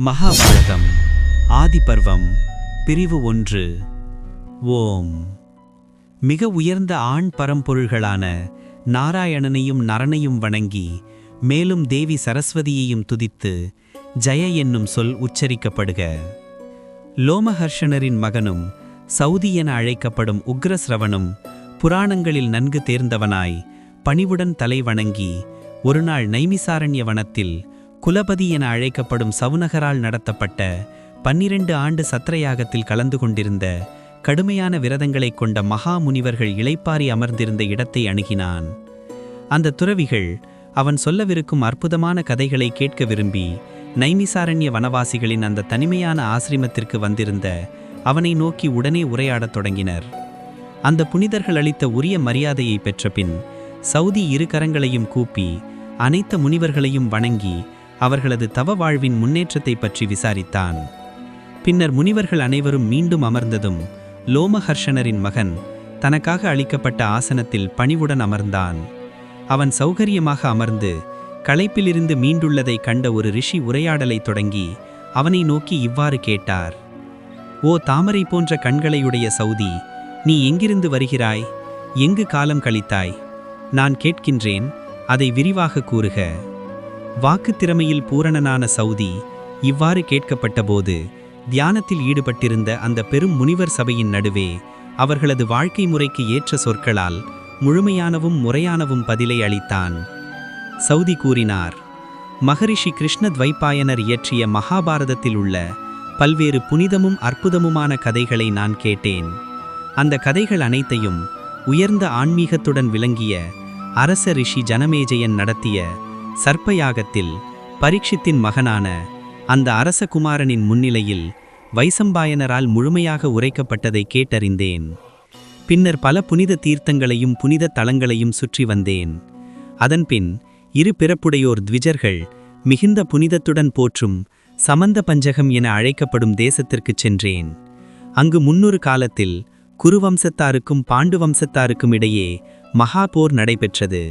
மகாபாரதம் ஆதிபர்வம் பிரிவு 1. ஓம். மிக உயர்ந்த ஆண் பரம்பொருள்களான நாராயணனையும் நரனையும் வணங்கி மேலும் தேவி சரஸ்வதியையும் துதித்து ஜெய என்னும் சொல் உச்சரிக்கப்படுக. லோமஹர்ஷனரின் மகனும் சௌதி என அழைக்கப்படும் உக்ரஸ்ரவனும் புராணங்களில் நன்கு தேர்ந்தவனாய் பணிவுடன் தலை வணங்கி ஒருநாள் நைமிசாரண்ய வனத்தில் குலபதி என அழைக்கப்படும் சவுனகரால் நடத்தப்பட்ட 12 ஆண்டு சத்திரயாகத்தில் கலந்து கொண்டிருந்த கடுமையான விரதங்களைக் கொண்ட மகா முனிவர்கள் இளைப்பாரி அமர்ந்திருந்த இடத்தை அணுகினான். அந்த துறவிகள் அவன் சொல்லவிருக்கும் அற்புதமான கதைகளை கேட்க விரும்பி நைமிசாரண்ய வனவாசிகளின் அந்த தனிமையான ஆசிரமத்திற்கு வந்திருந்த அவனை நோக்கி உடனே உரையாடத் தொடங்கினர். அந்த புனிதர்கள் அளித்த உரிய மரியாதையை பெற்ற பின் சௌதி இரு கரங்களையும் கூப்பி அனைத்து முனிவர்களையும் வணங்கி அவர்களது தவ வாழ்வின் முன்னேற்றத்தை பற்றி விசாரித்தான். பின்னர் முனிவர்கள் அனைவரும் மீண்டும் அமர்ந்ததும் லோமஹர்ஷனரின் மகன் தனக்காக அளிக்கப்பட்ட ஆசனத்தில் பணிவுடன் அமர்ந்தான். அவன் சௌகரியமாக அமர்ந்து களைப்பிலிருந்து மீண்டுள்ளதை கண்ட ஒரு ரிஷி உரையாடலை தொடங்கி அவனை நோக்கி இவ்வாறு கேட்டார். ஓ தாமரை போன்ற கண்களையுடைய சௌதி, நீ எங்கிருந்து வருகிறாய்? எங்கு காலம் கழித்தாய்? நான் கேட்கின்றேன், அதை விரிவாக கூறுக. வாக்குத் திறமையில் பூரணனான சௌதி இவ்வாறு கேட்கப்பட்டபோது தியானத்தில் ஈடுபட்டிருந்த அந்த பெரும் முனிவர் சபையின் நடுவே அவர்களது வாழ்க்கை முறைக்கு ஏற்ற சொற்களால் முழுமையானவும் முறையானவும் பதிலை அளித்தான். சௌதி கூறினார், மகரிஷி கிருஷ்ண துவைபாயனர் இயற்றிய மகாபாரதத்தில் உள்ள பல்வேறு புனிதமும் அற்புதமுமான கதைகளை நான் கேட்டேன். அந்த கதைகள் அனைத்தையும் உயர்ந்த ஆன்மீகத்துடன் விளங்கிய அரச ரிஷி ஜனமேஜயன் நடத்திய சர்ப்பயாகத்தில் பரீட்சித்தின் மகனான அந்த அரசகுமாரனின் முன்னிலையில் வைசம்பாயனரால் முழுமையாக உரைக்கப்பட்டதை கேட்டறிந்தேன். பின்னர் பல புனித தீர்த்தங்களையும் புனித தலங்களையும் சுற்றி வந்தேன். அதன்பின் இரு பிறப்புடையோர் த்விஜர்கள் மிகுந்த புனிதத்துடன் போற்றும் சமந்த பஞ்சகம் என அழைக்கப்படும் தேசத்திற்குச் சென்றேன். அங்கு முன்னொரு காலத்தில் குருவம்சத்தாருக்கும் பாண்டு வம்சத்தாருக்கும் இடையே மகா போர் நடைபெற்றது.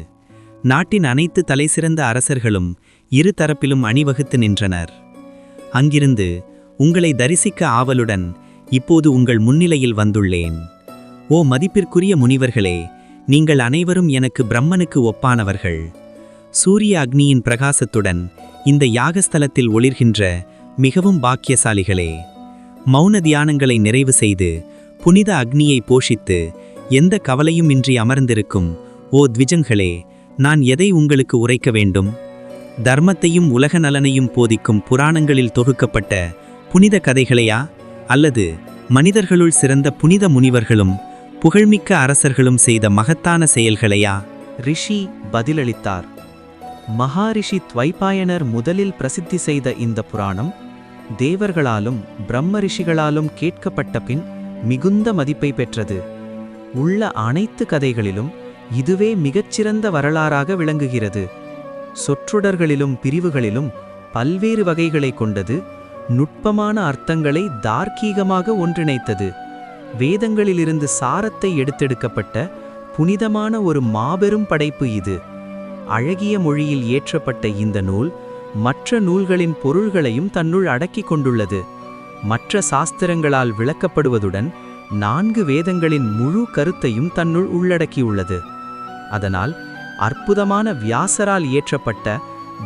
நாட்டின் அனைத்து தலைசிறந்த அரசர்களும் இரு தரப்பிலும் அணிவகுத்து நின்றனர். அங்கிருந்து உங்களை தரிசிக்க ஆவலுடன் இப்போது உங்கள் முன்னிலையில் வந்துள்ளேன். ஓ மதிப்பிற்குரிய முனிவர்களே, நீங்கள் அனைவரும் எனக்கு பிரம்மனுக்கு ஒப்பானவர்கள். சூரிய அக்னியின் பிரகாசத்துடன் இந்த யாகஸ்தலத்தில் ஒளிர்கின்ற மிகவும் பாக்கியசாலிகளே. மௌன தியானங்களை நிறைவு செய்து புனித அக்னியை போஷித்து எந்த கவலையும் இன்றி அமர்ந்திருக்கும் ஓ த்விஜங்களே, நான் எதை உங்களுக்கு உரைக்க வேண்டும்? தர்மத்தையும் உலக நலனையும் போதிக்கும் புராணங்களில் தொகுக்கப்பட்ட புனித கதைகளையா, அல்லது மனிதர்களுள் சிறந்த புனித முனிவர்களும் புகழ்மிக்க அரசர்களும் செய்த மகத்தான செயல்களையா? ரிஷி பதிலளித்தார். மகாரிஷி துவைபாயனர் முதலில் பிரசித்தி செய்த இந்த புராணம் தேவர்களாலும் பிரம்ம ரிஷிகளாலும் கேட்கப்பட்ட பின் மிகுந்த மதிப்பை பெற்றது. உள்ள அனைத்து கதைகளிலும் இதுவே மிகச்சிறந்த வரலாறாக விளங்குகிறது. சொற்றொடர்களிலும் பிரிவுகளிலும் பல்வேறு வகைகளை கொண்டது. நுட்பமான அர்த்தங்களை தார்க்கீகமாக ஒன்றிணைத்தது. வேதங்களிலிருந்து சாரத்தை எடுத்தெடுக்கப்பட்ட புனிதமான ஒரு மாபெரும் படைப்பு இது. அழகிய மொழியில் ஏற்றப்பட்ட இந்த நூல் மற்ற நூல்களின் பொருள்களையும் தன்னுள் அடக்கிக் கொண்டுள்ளது. மற்ற சாஸ்திரங்களால் விளக்கப்படுவதுடன் 4 வேதங்களின் முழு கருத்தையும் தன்னுள் உள்ளடக்கியுள்ளது. அதனால் அற்புதமான வியாசரால் இயற்றப்பட்ட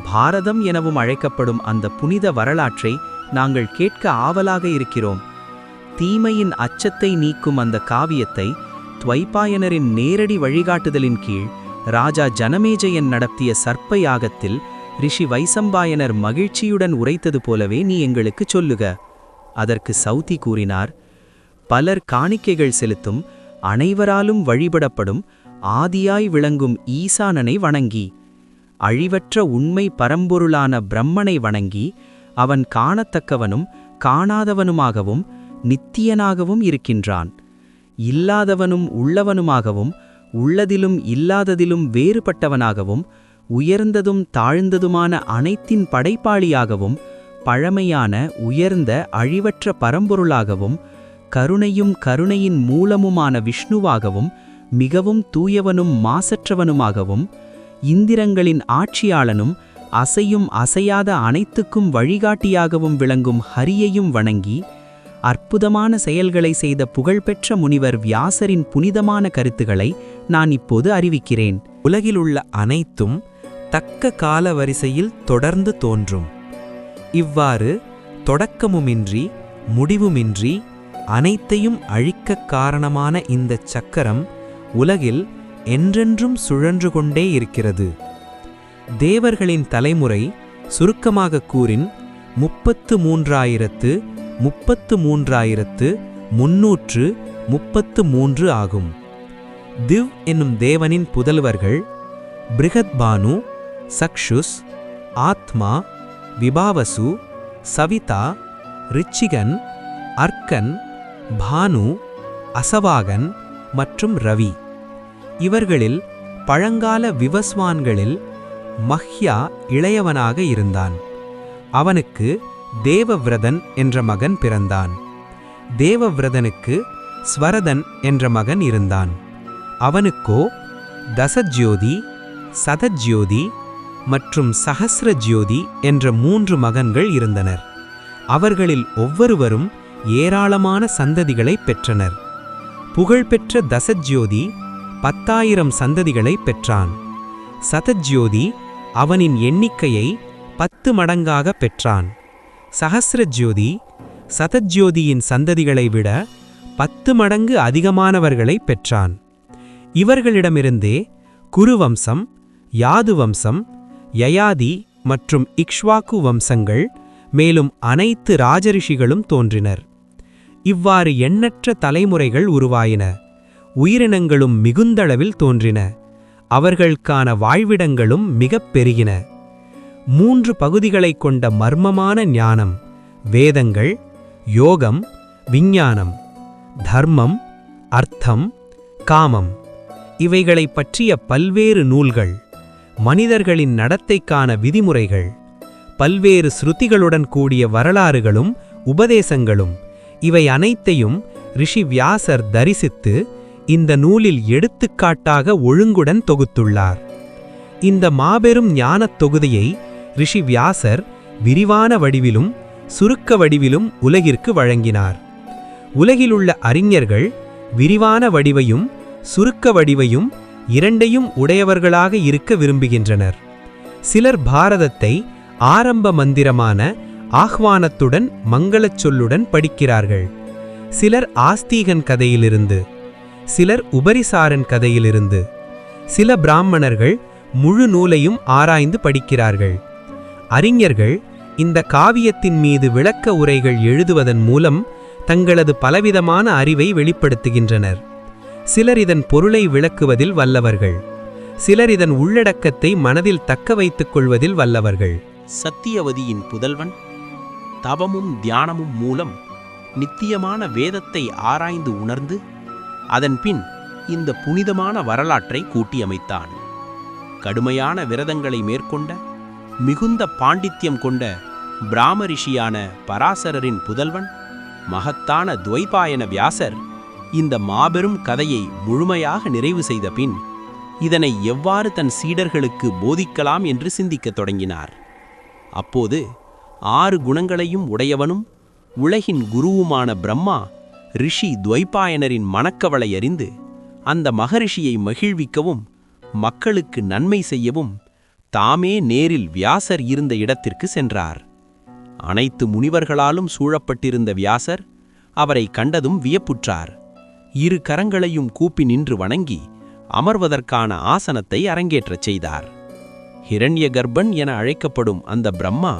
பாரதம் எனவும் அழைக்கப்படும் அந்த புனித வரலாற்றை நாங்கள் கேட்க ஆவலாக இருக்கிறோம். தீமையின் அச்சத்தை நீக்கும் அந்த காவியத்தை துவைபாயனரின் நேரடி வழிகாட்டுதலின் கீழ் ராஜா ஜனமேஜயன் நடத்திய சர்ப்ப யாகத்தில் ரிஷி வைசம்பாயனர் மகிழ்ச்சியுடன் உரைத்தது போலவே நீ எங்களுக்கு சொல்லுக. அதற்கு சௌதி கூறினார், பலர் காணிக்கைகள் செலுத்தும் அனைவராலும் வழிபடப்படும் ஆதியாய் விளங்கும் ஈசானனை வணங்கி, அழிவற்ற உண்மை பரம்பொருளான பிரம்மனை வணங்கி, அவன் காணத்தக்கவனும் காணாதவனுமாகவும் நித்தியனாகவும் இருக்கின்றான். இல்லாதவனும் உள்ளவனுமாகவும் உள்ளதிலும் இல்லாததிலும் வேறுபட்டவனாகவும் உயர்ந்ததும் தாழ்ந்ததுமான அனைத்தின் படைப்பாளியாகவும் பழமையான உயர்ந்த அழிவற்ற பரம்பொருளாகவும் கருணையும் கருணையின் மூலமுமான விஷ்ணுவாகவும் மிகவும் தூயவனும் மாசற்றவனுமாகவும் இந்திரங்களின் ஆட்சியாளனும் அசையும் அசையாத அனைத்துக்கும் வழிகாட்டியாகவும் விளங்கும் ஹரியையும் வணங்கி அற்புதமான செயல்களை செய்த புகழ்பெற்ற முனிவர் வியாசரின் புனிதமான கருத்துக்களை நான் இப்போது அறிவிக்கிறேன். உலகிலுள்ள அனைத்தும் தக்க கால வரிசையில் தொடர்ந்து தோன்றும். இவ்வாறு தொடக்கமுமின்றி முடிவுமின்றி அனைத்தையும் அழிக்கக் காரணமான இந்தச் சக்கரம் உலகில் என்றென்றும் சுழன்று கொண்டே இருக்கிறது. தேவர்களின் தலைமுறை சுருக்கமாக கூறின் 33,333 ஆகும். திவ் என்னும் தேவனின் புதல்வர்கள் பிருகத்பானு, சக்ஷுஸ், ஆத்மா, விபாவசு, சவிதா, ரிச்சிகன், அர்க்கன், பானு, அசவாகன் மற்றும் ரவி. இவர்களில் பழங்கால விவஸ்வான்களில் மஹ்யா இளையவனாக இருந்தான். அவனுக்கு தேவவிரதன் என்ற மகன் பிறந்தான். தேவவிரதனுக்கு ஸ்வரதன் என்ற மகன் இருந்தான். அவனுக்கோ தசஜ்யோதி, சதஜ்யோதி மற்றும் சஹஸ்ரஜ்யோதி என்ற 3 மகன்கள் இருந்தனர். அவர்களில் ஒவ்வொருவரும் ஏராளமான சந்ததிகளை பெற்றனர். புகழ்பெற்ற தசஜ்யோதி 10,000 சந்ததிகளை பெற்றான். சதஜ்யோதி அவனின் எண்ணிக்கையை 10 மடங்காக பெற்றான். சஹஸ்ரஜ்யோதி சதஜ்யோதியின் சந்ததிகளை விட 10 மடங்கு அதிகமானவர்களை பெற்றான். இவர்களிடமிருந்தே குருவம்சம், யாது வம்சம், யயாதி மற்றும் இக்ஷ்வாக்கு வம்சங்கள், மேலும் அனைத்து ராஜரிஷிகளும் தோன்றினர். இவ்வாறு எண்ணற்ற தலைமுறைகள் உருவாயின. உயிரினங்களும் மிகுந்தளவில் தோன்றின. அவர்களுக்கான வாழ்விடங்களும் மிகப் பெருகின. 3 பகுதிகளைக் கொண்ட மர்மமான ஞானம், வேதங்கள், யோகம், விஞ்ஞானம், தர்மம், அர்த்தம், காமம், இவைகளைப் பற்றிய பல்வேறு நூல்கள், மனிதர்களின் நடத்தைக்கான விதிமுறைகள், பல்வேறு ஸ்ருதிகளுடன் கூடிய வரலாறுகளும் உபதேசங்களும், இவை அனைத்தையும் ரிஷி வியாசர் தரிசித்து இந்த நூலில் எடுத்துக்காட்டாக ஒழுங்குடன் தொகுத்துள்ளார். இந்த மாபெரும் ஞானத் தொகுதியை ரிஷி வியாசர் விரிவான வடிவிலும் சுருக்க வடிவிலும் உலகிற்கு வழங்கினார். உலகிலுள்ள அறிஞர்கள் விரிவான வடிவையும் சுருக்க வடிவையும் இரண்டையும் உடையவர்களாக இருக்க விரும்புகின்றனர். சிலர் பாரதத்தை ஆரம்ப மந்திரமான ஆஹ்வானத்துடன் மங்களச் சொல்லுடன் படிக்கிறார்கள். சிலர் ஆஸ்தீகன் கதையிலிருந்து, சிலர் உபரிசாரன் கதையிலிருந்து, சில பிராமணர்கள் முழு நூலையும் ஆராய்ந்து படிக்கிறார்கள். அறிஞர்கள் இந்த காவியத்தின் மீது விளக்க உரைகள் எழுதுவதன் மூலம் தங்களது பலவிதமான அறிவை வெளிப்படுத்துகின்றனர். சிலர் இதன் பொருளை விளக்குவதில் வல்லவர்கள், சிலர் இதன் உள்ளடக்கத்தை மனதில் தக்க வைத்துக் கொள்வதில் வல்லவர்கள். சத்தியவதியின் புதல்வன் தவமும் தியானமும் மூலம் நித்தியமான வேதத்தை ஆராய்ந்து உணர்ந்து அதன்பின் இந்த புனிதமான வரலாற்றை கூட்டியமைத்தான். கடுமையான விரதங்களை மேற்கொண்ட மிகுந்த பாண்டித்யம் கொண்ட பிராமரிஷியான பராசரரின் புதல்வன் மகத்தான துவைபாயன வியாசர் இந்த மாபெரும் கதையை முழுமையாக நிறைவு செய்த பின் இதனை எவ்வாறு தன் சீடர்களுக்கு போதிக்கலாம் என்று சிந்திக்கத் தொடங்கினார். அப்போது 6 குணங்களையும் உடையவனும் உலகின் குருவுமான பிரம்மா ரிஷி துவைபாயனரின் மனக்கவலை அறிந்து அந்த மகரிஷியை மகிழ்விக்கவும் மக்களுக்கு நன்மை செய்யவும் தாமே நேரில் வியாசர் இருந்த இடத்திற்கு சென்றார். அனைத்து முனிவர்களாலும் சூழப்பட்டிருந்த வியாசர் அவரை கண்டதும் வியப்புற்றார். 2 கரங்களையும் கூப்பி நின்று வணங்கி அமர்வதற்கான ஆசனத்தை அரங்கேற்றச் செய்தார். ஹிரண்ய கர்ப்பன் என அழைக்கப்படும் அந்த பிரம்மா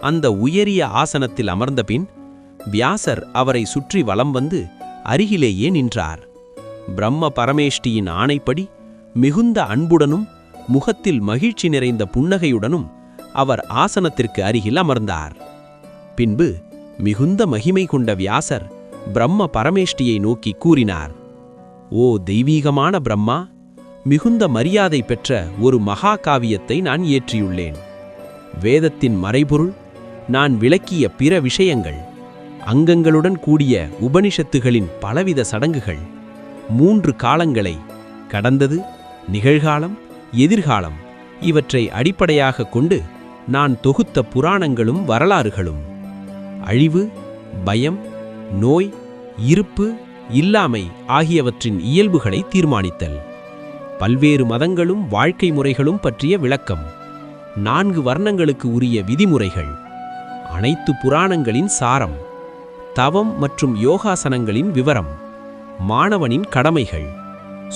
அந்த உயரிய ஆசனத்தில் அமர்ந்தபின் வியாசர் அவரை சுற்றி வலம் வந்து அருகிலேயே நின்றார். பிரம்ம பரமேஷ்டியின் ஆணைப்படி மிகுந்த அன்புடனும் முகத்தில் மகிழ்ச்சி நிறைந்த புன்னகையுடனும் அவர் ஆசனத்திற்கு அருகில் அமர்ந்தார். பின்பு மிகுந்த மகிமை கொண்ட வியாசர் பிரம்ம பரமேஷ்டியை நோக்கி கூறினார்: ஓ தெய்வீகமான பிரம்மா, மிகுந்த மரியாதை பெற்ற ஒரு மகா காவியத்தை நான் இயற்றியுள்ளேன். வேதத்தின் மறைபொருள், நான் விளக்கிய பிற விஷயங்கள், அங்கங்களுடன் கூடிய உபனிஷத்துகளின் பலவித சடங்குகள், 3 காலங்களை, கடந்தது, நிகழ்காலம், எதிர்காலம், இவற்றை அடிப்படையாக கொண்டு நான் தொகுத்த புராணங்களும் வரலாறுகளும். அழிவு, பயம், நோய், இருப்பு, இல்லாமை ஆகியவற்றின் இயல்புகளை தீர்மானித்தல். பல்வேறு மதங்களும் வாழ்க்கை முறைகளும் பற்றிய விளக்கம். 4 வர்ணங்களுக்கு உரிய விதிமுறைகள். அனைத்து புராணங்களின் சாரம். தவம் மற்றும் யோகாசனங்களின் விவரம். மாணவனின் கடமைகள்.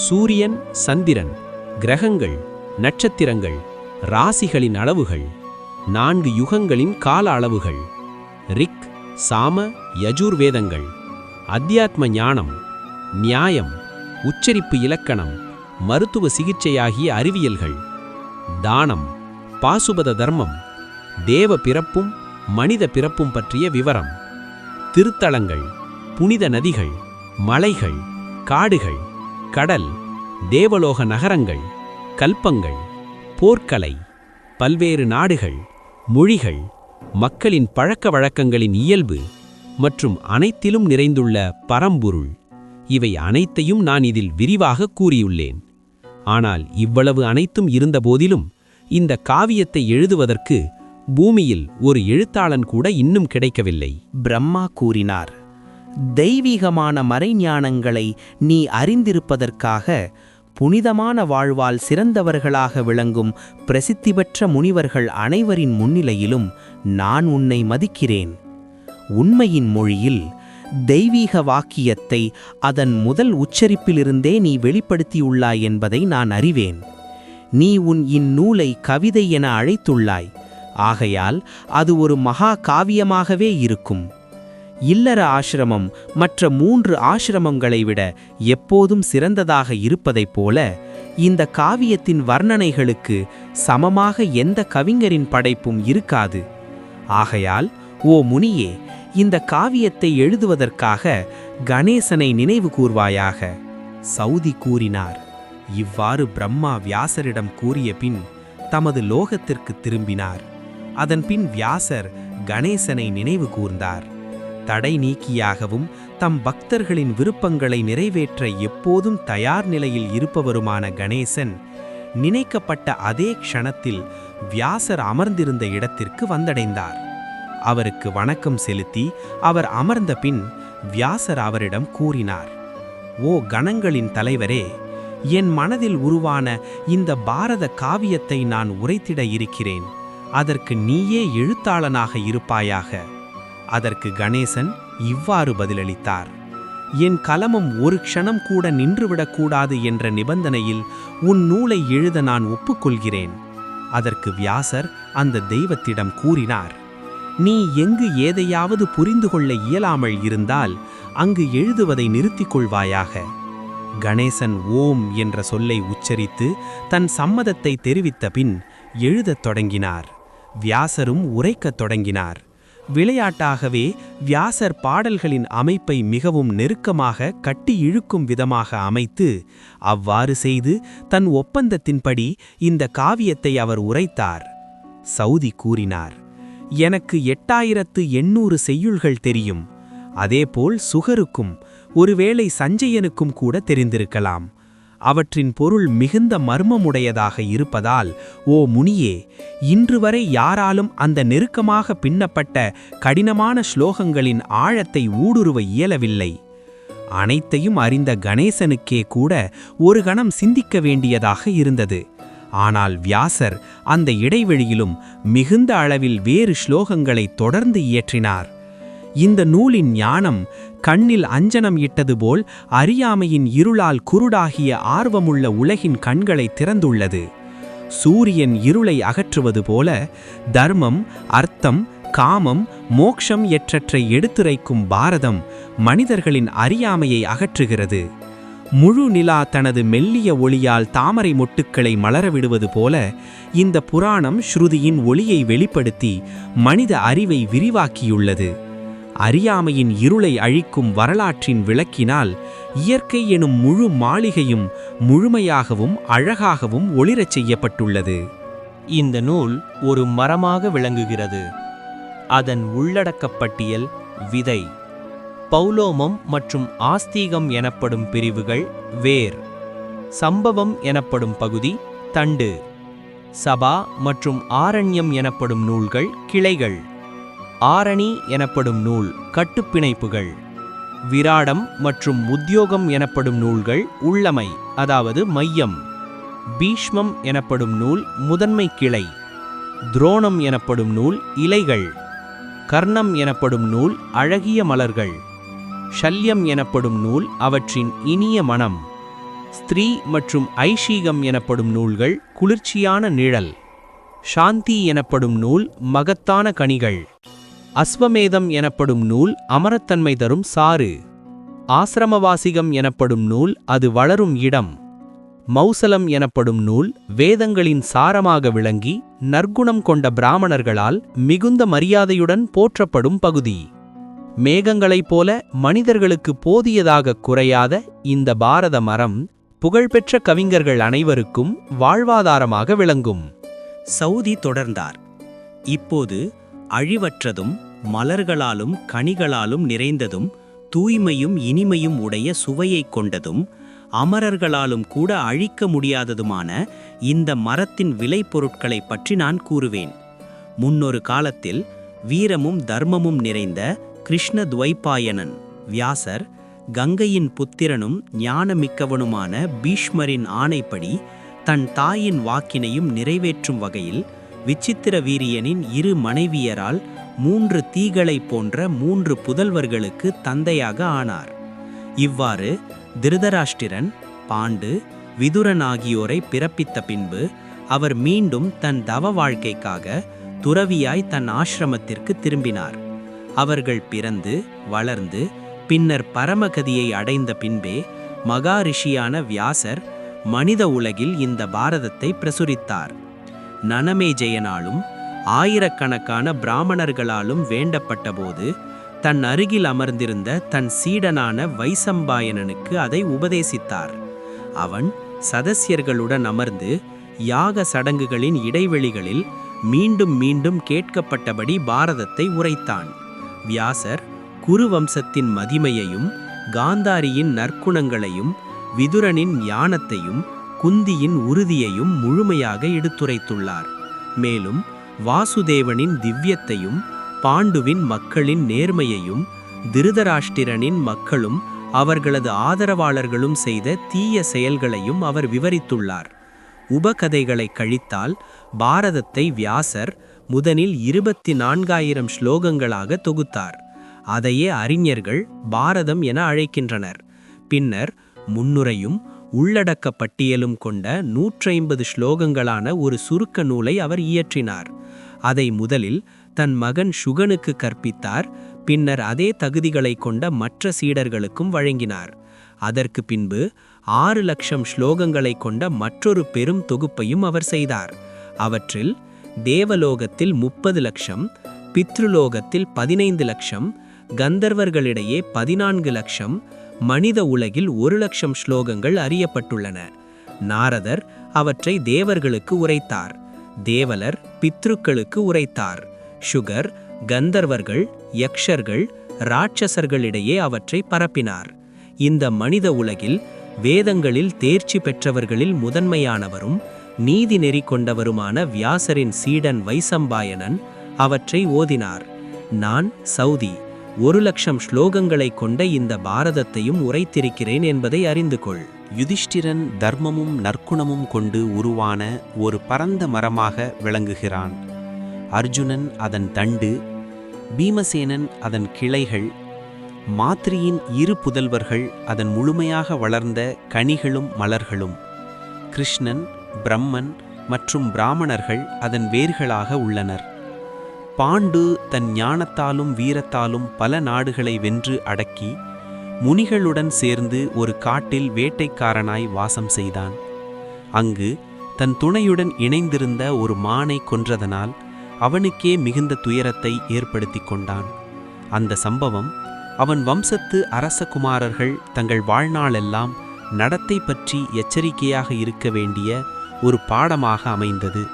சூரியன், சந்திரன், கிரகங்கள், நட்சத்திரங்கள், ராசிகளின் அளவுகள். 4 யுகங்களின் கால அளவுகள். ரிக், சாம, யஜுர்வேதங்கள். அத்தியாத்ம ஞானம், நியாயம், உச்சரிப்பு இலக்கணம், மருத்துவ சிகிச்சையாகிய அறிவியல்கள். தானம், பாசுபத தர்மம், தேவ பிறப்பும் மனித பிறப்பும் பற்றிய விவரம். திருத்தலங்கள், புனித நதிகள், மலைகள், காடுகள், கடல், தேவலோக நகரங்கள், கல்பங்கள், போர்க்கலை, பல்வேறு நாடுகள், மொழிகள், மக்களின் பழக்க வழக்கங்களின் இயல்பு மற்றும் அனைத்திலும் நிறைந்துள்ள பரம்பொருள். இவை அனைத்தையும் நான் இதில் விரிவாக கூறியுள்ளேன். ஆனால் இவ்வளவு அனைத்தும் இருந்தபோதிலும் இந்த காவியத்தை எழுதுவதற்கு பூமியில் ஒரு எழுத்தாளன் கூட இன்னும் கிடைக்கவில்லை. பிரம்மா கூறினார், தெய்வீகமான மறைஞானங்களை நீ அறிந்திருப்பதற்காக புனிதமான வாழ்வால் சிறந்தவர்களாக விளங்கும் பிரசித்தி பெற்ற முனிவர்கள் அனைவரின் முன்னிலையிலும் நான் உன்னை மதிக்கிறேன். உண்மையின் மொழியில் தெய்வீக வாக்கியத்தை அதன் முதல் உச்சரிப்பிலிருந்தே நீ வெளிப்படுத்தியுள்ளாய் என்பதை நான் அறிவேன். நீ உன் இந்நூலை கவிதை என அழைத்துள்ளாய். ஆகையால் அது ஒரு மகா காவியமாகவே இருக்கும். இல்லற ஆசிரமம் மற்ற 3 ஆசிரமங்களை விட எப்போதும் சிறந்ததாக இருப்பதைப் போல இந்த காவியத்தின் வர்ணனைகளுக்கு சமமாக எந்த கவிஞரின் படைப்பும் இருக்காது. ஆகையால் ஓ முனியே, இந்த காவியத்தை எழுதுவதற்காக கணேசனை நினைவு கூர்வாயாக. சௌதி கூறினார். இவ்வாறு பிரம்மா வியாசரிடம் கூறிய பின் தமது லோகத்திற்கு திரும்பினார். அதன்பின் வியாசர் கணேசனை நினைவு கூர்ந்தார். தடை நீக்கியாகவும் தம் பக்தர்களின் விருப்பங்களை நிறைவேற்ற எப்போதும் தயார் நிலையில் இருப்பவருமான கணேசன் நினைக்கப்பட்ட அதே க்ஷணத்தில் வியாசர் அமர்ந்திருந்த இடத்திற்கு வந்தடைந்தார். அவருக்கு வணக்கம் செலுத்தி அவர் அமர்ந்த பின் வியாசர் அவரிடம் கூறினார், ஓ கணங்களின் தலைவரே, என் மனதில் உருவான இந்த பாரத காவியத்தை நான் உரைத்திட இருக்கிறேன். அதற்கு நீயே எழுத்தாளனாக இருப்பாயாக. அதற்கு கணேசன் இவ்வாறு பதிலளித்தார், என் கலமம் ஒரு க்ஷணம் கூட நின்றுவிடக்கூடாது என்ற நிபந்தனையில் உன் நூலை எழுத நான் ஒப்புக்கொள்கிறேன். அதற்கு வியாசர் அந்த தெய்வத்திடம் கூறினார், நீ எங்கு ஏதையாவது புரிந்து கொள்ள இயலாமல் இருந்தால் அங்கு எழுதுவதை நிறுத்திக் கொள்வாயாக. கணேசன் ஓம் என்ற சொல்லை உச்சரித்து தன் சம்மதத்தை தெரிவித்த பின் எழுதத் தொடங்கினார். வியாசரும் உரைக்கத் தொடங்கினார். விளையாட்டாகவே வியாசர் பாடல்களின் அமைப்பை மிகவும் நெருக்கமாக கட்டி இழுக்கும் விதமாக அமைத்து அவ்வாறு செய்து தன் ஒப்பந்தத்தின்படி இந்த காவியத்தை அவர் உரைத்தார். சௌதி கூறினார், எனக்கு 8800 செய்யுள்கள் தெரியும். அதேபோல் சுகருக்கும் ஒருவேளை சஞ்சயனுக்கும் கூட தெரிந்திருக்கலாம். அவற்றின் பொருள் மிகுந்த மர்மமுடையதாக இருப்பதால் ஓ முனியே, இன்று வரை யாராலும் அந்த நெருக்கமாக பின்னப்பட்ட கடினமான ஸ்லோகங்களின் ஆழத்தை ஊடுருவ இயலவில்லை. அனைத்தையும் அறிந்த கணேசனுக்கே கூட ஒரு கணம் சிந்திக்க வேண்டியதாக இருந்தது. ஆனால் வியாசர் அந்த இடைவெளியிலும் மிகுந்த அளவில் வேறு ஸ்லோகங்களை தொடர்ந்து இயற்றினார். இந்த நூலின் ஞானம் கண்ணில் அஞ்சனம் இட்டது போல் அறியாமையின் இருளால் குருடாகிய ஆர்வமுள்ள உலகின் கண்களை திறந்துள்ளது. சூரியன் இருளை அகற்றுவது போல தர்மம், அர்த்தம், காமம், மோக்ஷம் எற்றற்றை எடுத்துரைக்கும் பாரதம் மனிதர்களின் அறியாமையை அகற்றுகிறது. முழு நிலா தனது மெல்லிய ஒளியால் தாமரை மொட்டுக்களை மலரவிடுவது போல இந்த புராணம் ஸ்ருதியின் ஒளியை வெளிப்படுத்தி மனித அறிவை விரிவாக்கியுள்ளது. அறியாமையின் இருளை அழிக்கும் வரலாற்றின் விளக்கினால் இயற்கை எனும் முழு மாளிகையும் முழுமையாகவும் அழகாகவும் ஒளிரச் செய்யப்பட்டுள்ளது. இந்த நூல் ஒரு மரமாக விளங்குகிறது. அதன் உள்ளடக்கப் பட்டியல் விதை, பௌலோமம் மற்றும் ஆஸ்தீகம் எனப்படும் பிரிவுகள் வேர், சம்பவம் எனப்படும் பகுதி தண்டு, சபா மற்றும் ஆரண்யம் எனப்படும் நூல்கள் கிளைகள். ஆரணி எனப்படும் நூல் கட்டுப்பிணைப்புகள். விராடம் மற்றும் உத்தியோகம் எனப்படும் நூல்கள் உள்ளமை, அதாவது மையம். பீஷ்மம் எனப்படும் நூல் முதன்மை கிளை. துரோணம் எனப்படும் நூல் இலைகள். கர்ணம் எனப்படும் நூல் அழகிய மலர்கள். ஷல்யம் எனப்படும் நூல் அவற்றின் இனிய மனம். ஸ்திரீ மற்றும் ஐஷீகம் எனப்படும் நூல்கள் குளிர்ச்சியான நிழல். சாந்தி எனப்படும் நூல் மகத்தான கனிகள். அஸ்வமேதம் எனப்படும் நூல் அமரத்தன்மை தரும் சாறு. ஆசிரமவாசிகம் எனப்படும் நூல் அது வளரும் இடம். மௌசலம் எனப்படும் நூல் வேதங்களின் சாரமாக விளங்கி நற்குணம் கொண்ட பிராமணர்களால் மிகுந்த மரியாதையுடன் போற்றப்படும் பகுதி. மேகங்களைப் போல மனிதர்களுக்கு போதியதாக குறையாத இந்த பாரத மரம் புகழ்பெற்ற கவிஞர்கள் அனைவருக்கும் வாழ்வாதாரமாக விளங்கும். சவுதி தொடர்ந்தார். இப்போது அழிவற்றதும் மலர்களாலும் கனிகளாலும் நிறைந்ததும் தூய்மையும் இனிமையும் உடைய சுவையைக் கொண்டதும் அமரர்களாலும் கூட அழிக்க முடியாததுமான இந்த மரத்தின் விளைபொருட்களை பற்றி நான் கூறுவேன். முன்னொரு காலத்தில் வீரமும் தர்மமும் நிறைந்த கிருஷ்ண துவைபாயனன் வியாசர் கங்கையின் புத்திரனும் ஞானமிக்கவனுமான பீஷ்மரின் ஆணைப்படி தன் தாயின் வாக்கினையும் நிறைவேற்றும் வகையில் விசித்திர வீரியனின் 2 மனைவியரால் 3 தீகளைப் போன்ற 3 புதல்வர்களுக்கு தந்தையாக ஆனார். இவ்வாறு திருதராஷ்டிரன், பாண்டு, விதுரன் ஆகியோரை பிறப்பித்த பின்பு அவர் மீண்டும் தன் தவ வாழ்க்கைக்காக துறவியாய் தன் ஆசிரமத்திற்கு திரும்பினார். அவர்கள் பிறந்து வளர்ந்து பின்னர் பரமகதியை அடைந்த பின்பே மகாரிஷியான வியாசர் மனித உலகில் இந்த பாரதத்தை பிரசுரித்தார். நனமேஜயனாலும் ஆயிரக்கணக்கான பிராமணர்களாலும் வேண்டப்பட்டபோது தன் அருகில் அமர்ந்திருந்த தன் சீடனான வைசம்பாயனனுக்கு அதை உபதேசித்தார். அவன் சதஸ்யர்களுடன் அமர்ந்து யாக சடங்குகளின் இடைவெளிகளில் மீண்டும் மீண்டும் கேட்கப்பட்டபடி பாரதத்தை உரைத்தான். வியாசர் குருவம்சத்தின் மதிமையையும் காந்தாரியின் நற்குணங்களையும் விதுரனின் ஞானத்தையும் குந்தியின் உறுதியையும் முழுமையாக எடுத்துரைத்துள்ளார். மேலும் வாசுதேவனின் திவ்யத்தையும் பாண்டுவின் மக்களின் நேர்மையையும் திருதராஷ்டிரனின் மக்களும் அவர்களது ஆதரவாளர்களும் செய்த தீய செயல்களையும் அவர் விவரித்துள்ளார். உபகதைகளை கழித்தால் பாரதத்தை வியாசர் முதலில் 24,000 ஸ்லோகங்களாக தொகுத்தார். அதையே அறிஞர்கள் பாரதம் என அழைக்கின்றனர். பின்னர் முன்னுரையும் உள்ளடக்க பட்டியலும் கொண்ட 150 ஸ்லோகங்களான ஒரு சுருக்க நூலை அவர் இயற்றினார். அதை முதலில் தன் மகன் சுகனுக்கு கற்பித்தார். பின்னர் அதே தகுதிகளை கொண்ட மற்ற சீடர்களுக்கும் வழங்கினார். அதற்கு பின்பு 6 லட்சம் ஸ்லோகங்களை கொண்ட மற்றொரு பெரும் தொகுப்பையும் அவர் செய்தார். அவற்றில் தேவலோகத்தில் 30 லட்சம், பித்ருலோகத்தில் 15 லட்சம், கந்தர்வர்களிடையே 14 லட்சம், மனித உலகில் 1 லட்சம் ஸ்லோகங்கள் அறியப்பட்டுள்ளன. நாரதர் அவற்றை தேவர்களுக்கு உரைத்தார். தேவலர் பித்ருக்களுக்கு உரைத்தார். சுகர் கந்தர்வர்கள், யக்ஷர்கள், ராட்சசர்களிடையே அவற்றை பரப்பினார். இந்த மனித உலகில் வேதங்களில் தேர்ச்சி பெற்றவர்களில் முதன்மையானவரும் நீதி நெறி கொண்டவருமான வியாசரின் சீடன் வைசம்பாயனன் அவற்றை ஓதினார். நான் சவுதி 1 லட்சம் ஸ்லோகங்களை கொண்ட இந்த பாரதத்தையும் உரைத்திருக்கிறேன் என்பதை அறிந்து கொள். யுதிஷ்டிரன் தர்மமும் நற்குணமும் கொண்டு உருவான ஒரு பரந்த மரமாக விளங்குகிறான். அர்ஜுனன் அதன் தண்டு, பீமசேனன் அதன் கிளைகள், மாத்ரியின் 2 புதல்வர்கள் அதன் முழுமையாக வளர்ந்த கனிகளும் மலர்களும், கிருஷ்ணன், பிரம்மன் மற்றும் பிராமணர்கள் அதன் வேர்களாக உள்ளனர். பாண்டு தன் ஞானத்தாலும் வீரத்தாலும் பல நாடுகளை வென்று அடக்கி முனிகளுடன் சேர்ந்து ஒரு காட்டில் வேட்டைக்காரனாய் வாசம் செய்தான். அங்கு தன் துணையுடன் இணைந்திருந்த ஒரு மானை கொன்றதனால் அவனுக்கே மிகுந்த துயரத்தை ஏற்படுத்தி கொண்டான். அந்த சம்பவம் அவன் வம்சத்து அரசகுமாரர்கள் தங்கள் வாழ்நாளெல்லாம் நடத்தை பற்றி எச்சரிக்கையாக இருக்க வேண்டிய ஒரு பாடமாக அமைந்தது.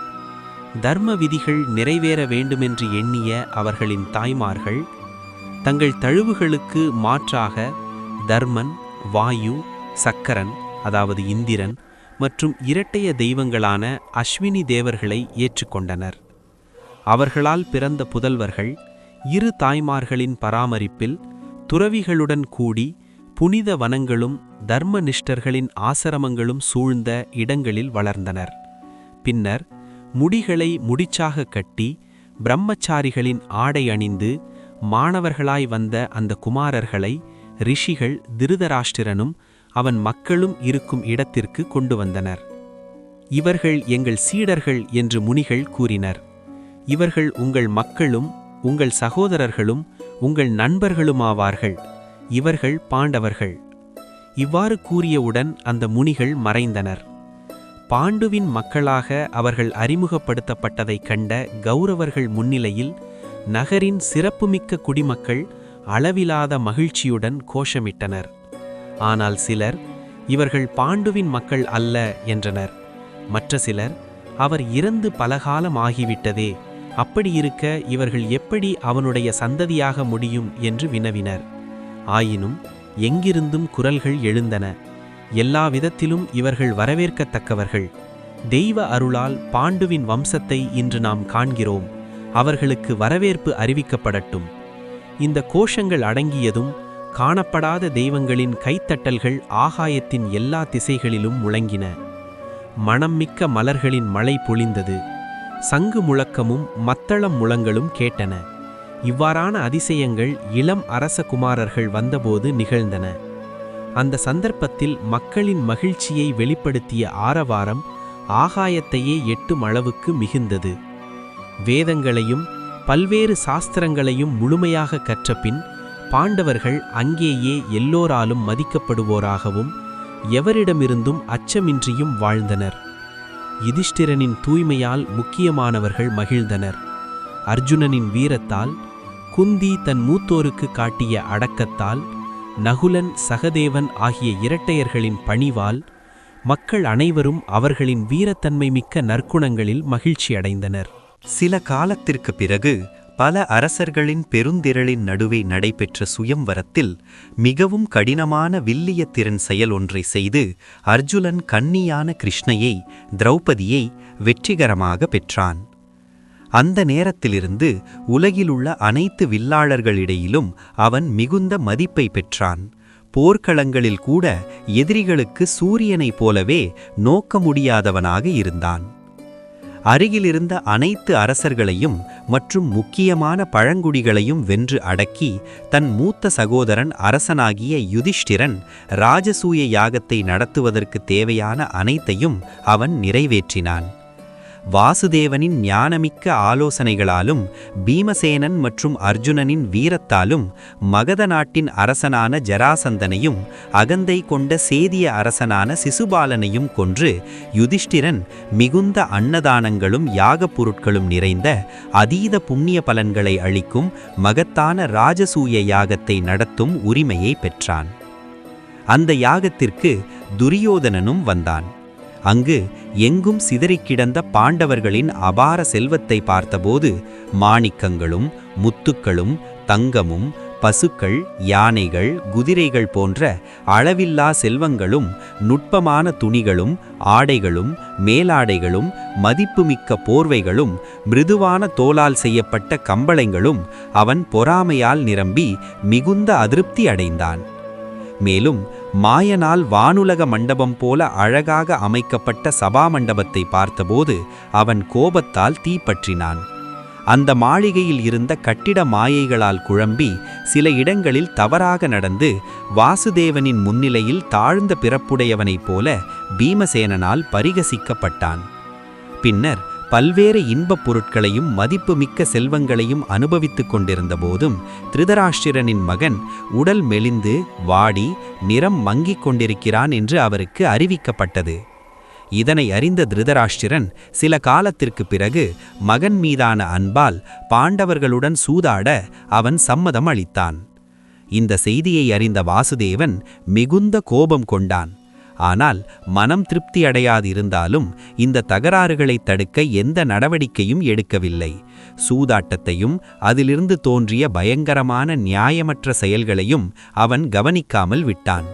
தர்ம விதிகள் நிறைவேற வேண்டுமென்று எண்ணிய அவர்களின் தாய்மார்கள் தங்கள் தழுவுகளுக்கு மாற்றாக தர்மன், வாயு, சக்கரன் அதாவது இந்திரன் மற்றும் இரட்டைய தெய்வங்களான அஸ்வினி தேவர்களை ஏற்றுக்கொண்டனர். அவர்களால் பிறந்த புதல்வர்கள் இரு தாய்மார்களின் பராமரிப்பில் துறவிகளுடன் கூடி புனித வனங்களும் தர்மநிஷ்டர்களின் ஆசிரமங்களும் சூழ்ந்த இடங்களில் வளர்ந்தனர். பின்னர் முடிகளை முடிச்சாக கட்டி பிரம்மச்சாரிகளின் ஆடை அணிந்து மாணவர்களாய் வந்த அந்த குமாரர்களை ரிஷிகள் திருதராஷ்டிரனும் அவன் மக்களும் இருக்கும் இடத்திற்கு கொண்டு வந்தனர். இவர்கள் எங்கள் சீடர்கள் என்று முனிகள் கூறினர். இவர்கள் உங்கள் மக்களும் உங்கள் சகோதரர்களும் உங்கள் நண்பர்களுமாவார்கள். இவர்கள் பாண்டவர்கள். இவ்வாறு கூறியவுடன் அந்த முனிகள் மறைந்தனர். பாண்டுவின் மக்களாக அவர்கள் அறிமுகப்படுத்தப்பட்டதைக் கண்ட கௌரவர்கள் முன்னிலையில் நகரின் சிறப்புமிக்க குடிமக்கள் அளவிலாத மகிழ்ச்சியுடன் கோஷமிட்டனர். ஆனால் சிலர் இவர்கள் பாண்டுவின் மக்கள் அல்ல என்றனர். மற்ற சிலர் அவர் இறந்து பலகாலம் ஆகிவிட்டதே, அப்படியிருக்க இவர்கள் எப்படி அவனுடைய சந்ததியாக முடியும் என்று வினவினர். ஆயினும் எங்கிருந்தும் குரல்கள் எழுந்தன. எல்லா விதத்திலும் இவர்கள் வரவேற்கத்தக்கவர்கள். தெய்வ அருளால் பாண்டுவின் வம்சத்தை இன்று நாம் காண்கிறோம். அவர்களுக்கு வரவேற்பு அறிவிக்கப்படட்டும். இந்த கோஷங்கள் அடங்கியதும் காணப்படாத தெய்வங்களின் கைத்தட்டல்கள் ஆகாயத்தின் எல்லா திசைகளிலும் முழங்கின. மணம்மிக்க மலர்களின் மழை பொழிந்தது. சங்கு முழக்கமும் மத்தளம் முழங்களும் கேட்டன. இவ்வாறான அதிசயங்கள் இளம் அரச குமாரர்கள் வந்தபோது நிகழ்ந்தன. அந்த சந்தர்ப்பத்தில் மக்களின் மகிழ்ச்சியை வெளிப்படுத்திய ஆரவாரம் ஆகாயத்தையே எட்டும் அளவுக்கு மிகுந்தது. வேதங்களையும் பல்வேறு சாஸ்திரங்களையும் முழுமையாக கற்றபின் பாண்டவர்கள் அங்கேயே எல்லோராலும் மதிக்கப்படுவோராகவும் எவரிடமிருந்தும் அச்சமின்றியும் வாழ்ந்தனர். யுதிஷ்டிரனின் தூய்மையால் முக்கியமானவர்கள் மகிழ்ந்தனர். அர்ஜுனனின் வீரத்தால், குந்தி தன் மூத்தோருக்கு காட்டிய அடக்கத்தால், நகுலன் சகதேவன் ஆகிய இரட்டையர்களின் பணிவால் மக்கள் அனைவரும் அவர்களின் வீரத்தன்மை மிக்க நற்குணங்களில் மகிழ்ச்சியடைந்தனர். சில காலத்திற்கு பிறகு பல அரசர்களின் பெருந்திரளின் நடுவே நடைபெற்ற சுயம்வரத்தில் மிகவும் கடினமான வில்லிய திறன் செயல் ஒன்றை செய்து அர்ஜுனன் கன்னியான கிருஷ்ணையை, திரௌபதியை வெற்றிகரமாக பெற்றான். அந்த நேரத்திலிருந்து உலகிலுள்ள அனைத்து வில்லாளர்களிடையிலும் அவன் மிகுந்த மதிப்பை பெற்றான். போர்க்களங்களில் கூட எதிரிகளுக்கு சூரியனைப் போலவே நோக்க முடியாதவனாக இருந்தான். அருகிலிருந்த அனைத்து அரசர்களையும் மற்றும் முக்கியமான பழங்குடிகளையும் வென்று அடக்கி தன் மூத்த சகோதரன் அரசனாகிய யுதிஷ்டிரன் ராஜசூய யாகத்தை நடத்துவதற்கு தேவையான அனைத்தையும் அவன் நிறைவேற்றினான். வாசுதேவனின் ஞானமிக்க ஆலோசனைகளாலும் பீமசேனன் மற்றும் அர்ஜுனனின் வீரத்தாலும் மகத நாட்டின் அரசனான ஜராசந்தனையும் அகந்தை கொண்ட சேதிய அரசனான சிசுபாலனையும் கொன்று யுதிஷ்டிரன் மிகுந்த அன்னதானங்களும் யாகப் பொருட்களும் நிறைந்த அதீத புண்ணிய பலன்களை அளிக்கும் மகத்தான ராஜசூய யாகத்தை நடத்தும் உரிமையை பெற்றான். அந்த யாகத்திற்கு துரியோதனனும் வந்தான். அங்கு எங்கும் சிதறிக்கிடந்த பாண்டவர்களின் அபார செல்வத்தை பார்த்தபோது மாணிக்கங்களும் முத்துக்களும் தங்கமும் பசுக்கள், யானைகள், குதிரைகள் போன்ற அளவில்லா செல்வங்களும் நுட்பமான துணிகளும் ஆடைகளும் மேலாடைகளும் மதிப்புமிக்க போர்வைகளும் மிருதுவான தோலால் செய்யப்பட்ட கம்பளங்களும் அவன் பொறாமையால் நிரம்பி மிகுந்த அதிருப்தி அடைந்தான். மேலும் மாயனால் வானுலக மண்டபம் போல அழகாக அமைக்கப்பட்ட சபா மண்டபத்தை பார்த்தபோது அவன் கோபத்தால் தீப்பற்றினான். அந்த மாளிகையில் இருந்த கட்டிட மாயைகளால் குழம்பி சில இடங்களில் தவறாக நடந்து வாசுதேவனின் முன்னிலையில் தாழ்ந்த பிறப்புடையவனைப் போல பீமசேனனால் பரிகசிக்கப்பட்டான். பின்னர் பல்வேறு இன்பப் பொருட்களையும் மதிப்புமிக்க செல்வங்களையும் அனுபவித்துக் கொண்டிருந்த போதும் திருதராஷ்டிரனின் மகன் உடல் மெலிந்து வாடி நிறம் மங்கிக் கொண்டிருக்கிறான் என்று அவருக்கு அறிவிக்கப்பட்டது. இதனை அறிந்த திருதராஷ்டிரன் சில காலத்திற்கு பிறகு மகன் மீதான அன்பால் பாண்டவர்களுடன் சூதாட அவன் சம்மதம் அளித்தான். இந்த செய்தியை அறிந்த வாசுதேவன் மிகுந்த கோபம் கொண்டான். ஆனால் மனம் திருப்தி அடையாதிருந்தாலும் இந்த தகராறுகளை தடுக்க எந்த நடவடிக்கையும் எடுக்கவில்லை. சூதாட்டத்தையும் அதிலிருந்து தோன்றிய பயங்கரமான நியாயமற்ற செயல்களையும் அவன் கவனிக்காமல் விட்டான்.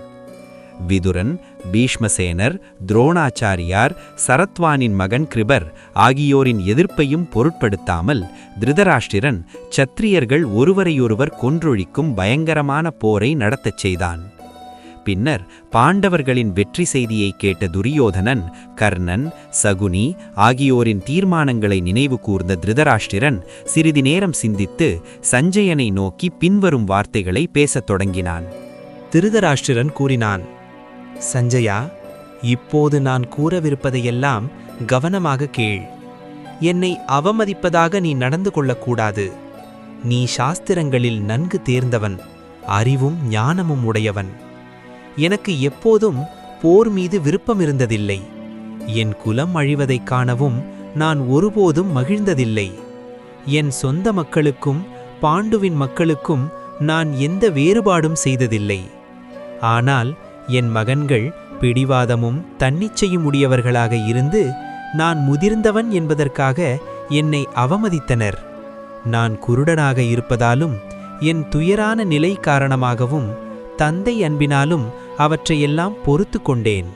விதுரன், பீஷ்மசேனர், துரோணாச்சாரியார், சரத்வானின் மகன் கிருபர் ஆகியோரின் எதிர்ப்பையும் பொருட்படுத்தாமல் திருதராஷ்டிரன் சத்திரியர்கள் ஒருவரையொருவர் கொன்றொழிக்கும் பயங்கரமான போரை நடத்தச் செய்தான். பின்னர் பாண்டவர்களின் வெற்றி செய்தியை கேட்ட துரியோதனன், கர்ணன், சகுனி ஆகியோரின் தீர்மானங்களை நினைவு கூர்ந்த திருதராஷ்டிரன் சிறிது நேரம் சிந்தித்து சஞ்சயனை நோக்கி பின்வரும் வார்த்தைகளை பேசத் தொடங்கினான். திருதராஷ்டிரன் கூறினான், சஞ்சயா, இப்போது நான் கூறவிருப்பதையெல்லாம் கவனமாக கேள். என்னை அவமதிப்பதாக நீ நடந்து கொள்ளக்கூடாது. நீ சாஸ்திரங்களில் நன்கு தேர்ந்தவன், அறிவும் ஞானமும் உடையவன். எனக்கு எப்போதும் போர் மீது விருப்பம் இருந்ததில்லை. என் குலம் அழிவதைக் காணவும் நான் ஒருபோதும் மகிழ்ந்ததில்லை. என் சொந்த மக்களுக்கும் பாண்டுவின் மக்களுக்கும் நான் எந்த வேறுபாடும் செய்ததில்லை. ஆனால் என் மகன்கள் பிடிவாதமும் தன்னிச்சையும் உடையவர்களாக இருந்து நான் முதிர்ந்தவன் என்பதற்காக என்னை அவமதித்தனர். நான் குருடனாக இருப்பதாலும் என் துயரான நிலை காரணமாகவும் தந்தை அன்பினாலும் அவற்றையெல்லாம் பொறுத்து கொண்டேன்.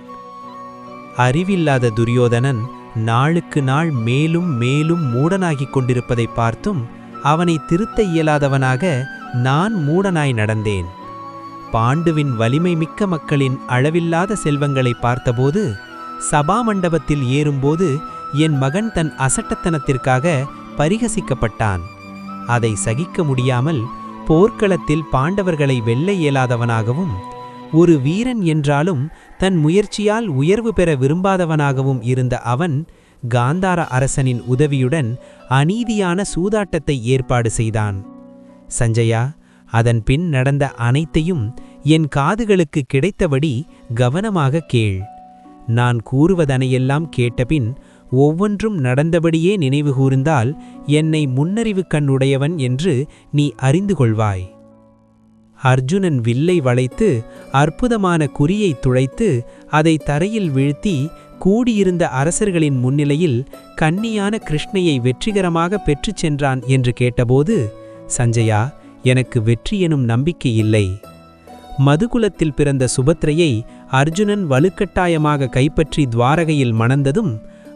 அறிவில்லாத துரியோதனன் நாளுக்கு நாள் மேலும் மேலும் மூடனாகிக் கொண்டிருப்பதை பார்த்தும் அவனை திருத்த இயலாதவனாக நான் மூடனாய் நடந்தேன். பாண்டுவின் வலிமை மிக்க மக்களின் அளவில்லாத செல்வங்களை பார்த்தபோது, சபா மண்டபத்தில் ஏறும்போது என் மகன் தன் அசட்டத்தனத்திற்காக பரிகசிக்கப்பட்டான். அதை சகிக்க முடியாமல் போர்க்களத்தில் பாண்டவர்களை வெல்ல இயலாதவனாகவும், ஒரு வீரன் என்றாலும் தன் முயற்சியால் உயர்வு பெற விரும்பாதவனாகவும் இருந்த அவன் காந்தார அரசனின் உதவியுடன் அநீதியான சூதாட்டத்தை ஏற்பாடு செய்தான். சஞ்சயா, அதன் பின் நடந்த அனைத்தையும் என் காதுகளுக்கு கிடைத்தபடி கவனமாக கேள். நான் கூறுவதனையெல்லாம் கேட்டபின் ஒவ்வொன்றும் நடந்தபடியே நினைவுகூர்ந்தால் என்னை முன்னறிவு கண்ணுடையவன் என்று நீ அறிந்து கொள்வாய். அர்ஜுனன் வில்லை வளைத்து அற்புதமான குறியை துளைத்து அதை தரையில் வீழ்த்தி கூடியிருந்த அரசர்களின் முன்னிலையில் கன்னியான கிருஷ்ணையை வெற்றிகரமாக பெற்றுச் சென்றான் என்று கேட்டபோது, சஞ்சயா, எனக்கு வெற்றி எனும் நம்பிக்கை இல்லை. மதுகுலத்தில் பிறந்த சுபத்ரையை அர்ஜுனன் வலுக்கட்டாயமாக கைப்பற்றி துவாரகையில் மணந்ததும்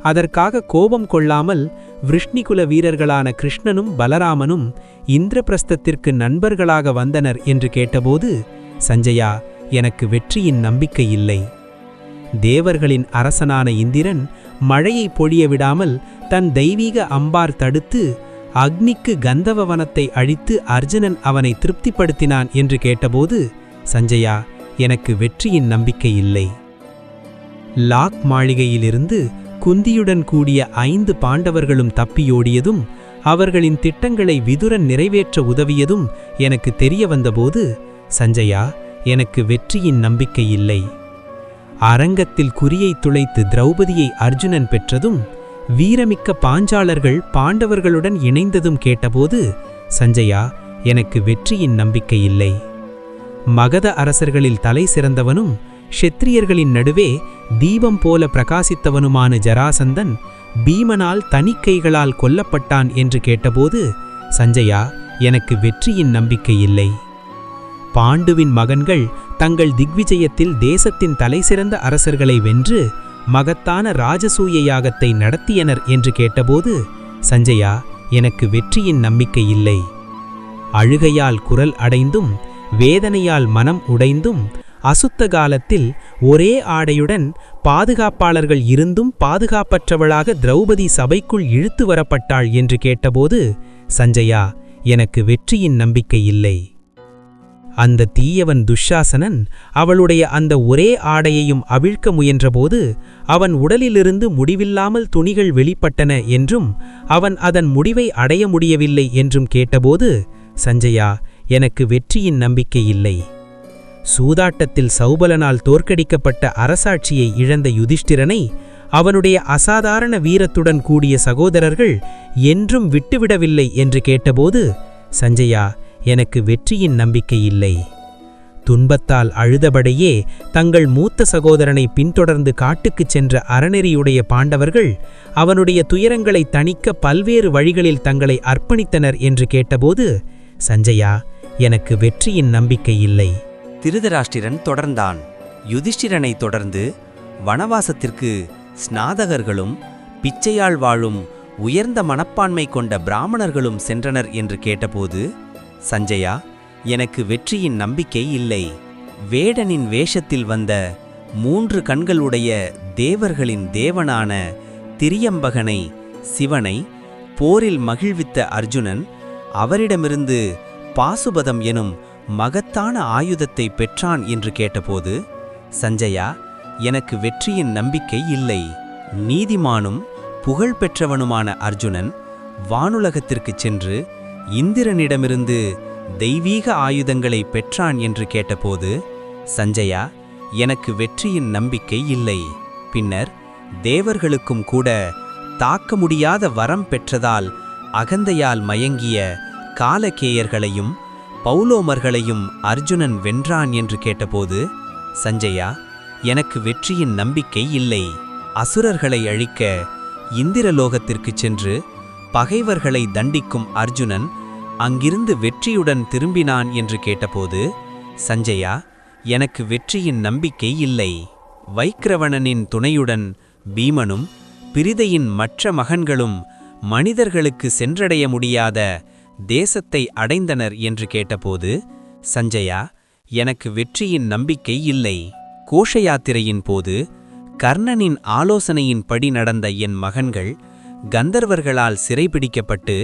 அதற்காக கோபம் கொள்ளாமல் விருஷ்ணிகுல வீரர்களான கிருஷ்ணனும் பலராமனும் இந்திரபிரஸ்தத்திற்கு நண்பர்களாக வந்தனர் என்று கேட்டபோது, சஞ்சயா, எனக்கு வெற்றியின் நம்பிக்கை இல்லை. தேவர்களின் அரசனான இந்திரன் மழையை பொழிய விடாமல் தன் தெய்வீக அம்பார் தடுத்து அக்னிக்கு கந்தவ வனத்தை அழித்து அர்ஜுனன் அவனை திருப்திப்படுத்தினான் என்று கேட்டபோது, சஞ்சயா, எனக்கு வெற்றியின் நம்பிக்கை இல்லை. லாக் மாளிகையிலிருந்து குந்தியுடன் கூடிய 5 பாண்டவர்களும் தப்பியோடியதும் அவர்களின் திட்டங்களை விதுரன் நிறைவேற்ற உதவியதும் எனக்கு தெரிய வந்தபோது, சஞ்சயா, எனக்கு வெற்றியின் நம்பிக்கை இல்லை. அரங்கத்தில் குறியை துளைத்து திரௌபதியை அர்ஜுனன் பெற்றதும் வீரமிக்க பாஞ்சாலர்கள் பாண்டவர்களுடன் இணைந்ததும் கேட்டபோது, சஞ்சயா, எனக்கு வெற்றியின் நம்பிக்கை இல்லை. மகத அரசர்களில் தலை சிறந்தவனும் க்ஷத்ரியர்களின் நடுவே தீபம் போல பிரகாசித்தவனுமான ஜராசந்தன் பீமனால் தனிக்கைகளால் கொல்லப்பட்டான் என்று கேட்டபோது, சஞ்சயா, எனக்கு வெற்றியின் நம்பிக்கை இல்லை. பாண்டுவின் மகன்கள் தங்கள் திக்விஜயத்தில் தேசத்தின் தலைசிறந்த அரசர்களை வென்று மகத்தான ராஜசூய யாகத்தை நடத்தியனர் என்று கேட்டபோது, சஞ்சயா, எனக்கு வெற்றியின் நம்பிக்கை இல்லை. அழுகையால் குரல் அடைந்தும் வேதனையால் மனம் உடைந்தும் அசுத்த காலத்தில் ஒரே ஆடையுடன் பாதுகாப்பாளர்கள் இருந்தும் பாதுகாப்பற்றவளாக திரௌபதி சபைக்குள் இழுத்து வரப்பட்டாள் என்று கேட்டபோது, சஞ்சயா, எனக்கு வெற்றியின் நம்பிக்கை இல்லை. அந்த தீயவன் துஷாசனன் அவளுடைய அந்த ஒரே ஆடையையும் அவிழ்க்க முயன்றபோது அவன் உடலிலிருந்து முடிவில்லாமல் துணிகள் வெளிப்பட்டன என்றும் அவன் அதன் முடிவை அடைய முடியவில்லை என்றும் கேட்டபோது, சஞ்சயா, எனக்கு வெற்றியின் நம்பிக்கை இல்லை. சூதாட்டத்தில் சௌபலனால் தோற்கடிக்கப்பட்ட அரசாட்சியை இழந்த யுதிஷ்டிரனை அவனுடைய அசாதாரண வீரத்துடன் கூடிய சகோதரர்கள் என்றும் விட்டுவிடவில்லை என்று கேட்டபோது, சஞ்சயா, எனக்கு வெற்றியின் நம்பிக்கை இல்லை. துன்பத்தால் அழுதபடியே தங்கள் மூத்த சகோதரனை பின்தொடர்ந்து காட்டுக்குச் சென்ற அறநெறியுடைய பாண்டவர்கள் அவனுடைய துயரங்களை தணிக்க பல்வேறு வழிகளில் தங்களை அர்ப்பணித்தனர் என்று கேட்டபோது, சஞ்சயா, எனக்கு வெற்றியின் நம்பிக்கை இல்லை. திருதராஷ்டிரன் தொடர்ந்தான், யுதிஷ்டிரனை தொடர்ந்து வனவாசத்திற்கு ஸ்நாதகர்களும் பிச்சையால் வாழும் உயர்ந்த மனப்பான்மை கொண்ட பிராமணர்களும் சென்றனர் என்று கேட்டபோது, சஞ்சயா, எனக்கு வெற்றியின் நம்பிக்கை இல்லை. வேடனின் வேஷத்தில் வந்த 3 கண்களுடைய தேவர்களின் தேவனான திரியம்பகனை, சிவனை போரில் மகிழ்வித்த அர்ஜுனன் அவரிடமிருந்து பாசுபதம் எனும் மகத்தான ஆயுதத்தை பெற்றான் என்று கேட்டபோது, சஞ்சயா, எனக்கு வெற்றியின் நம்பிக்கை இல்லை. நீதிமானும் புகழ் பெற்றவனுமான அர்ஜுனன் வானுலகத்திற்குச் சென்று இந்திரனிடமிருந்து தெய்வீக ஆயுதங்களை பெற்றான் என்று கேட்டபோது, சஞ்சயா, எனக்கு வெற்றியின் நம்பிக்கை இல்லை. பின்னர் தேவர்களுக்கும் கூட தாக்க முடியாத வரம் பெற்றதால் அகந்தையால் மயங்கிய காலகேயர்களையும் பௌலோமர்களையும் அர்ஜுனன் வென்றான் என்று கேட்டபோது, சஞ்சயா, எனக்கு வெற்றியின் நம்பிக்கை இல்லை. அசுரர்களை அழிக்க இந்திரலோகத்திற்குச் சென்று பகைவர்களை தண்டிக்கும் அர்ஜுனன் அங்கிருந்து வெற்றியுடன் திரும்பினான் என்று கேட்டபோது, சஞ்சயா, எனக்கு வெற்றியின் நம்பிக்கை இல்லை. வைக்கிரவணனின் துணையுடன் பீமனும் பிரிதையின் மற்ற மகன்களும் மனிதர்களுக்கு சென்றடைய முடியாத தேசத்தை அடைந்தனர் என்று கேட்டபோது, சஞ்சயா, எனக்கு வெற்றியின் நம்பிக்கை இல்லை. கோஷ யாத்திரையின் போது கர்ணனின் ஆலோசனையின்படி நடந்த என் மகன்கள் கந்தர்வர்களால் சிறைபிடிக்கப்பட்டு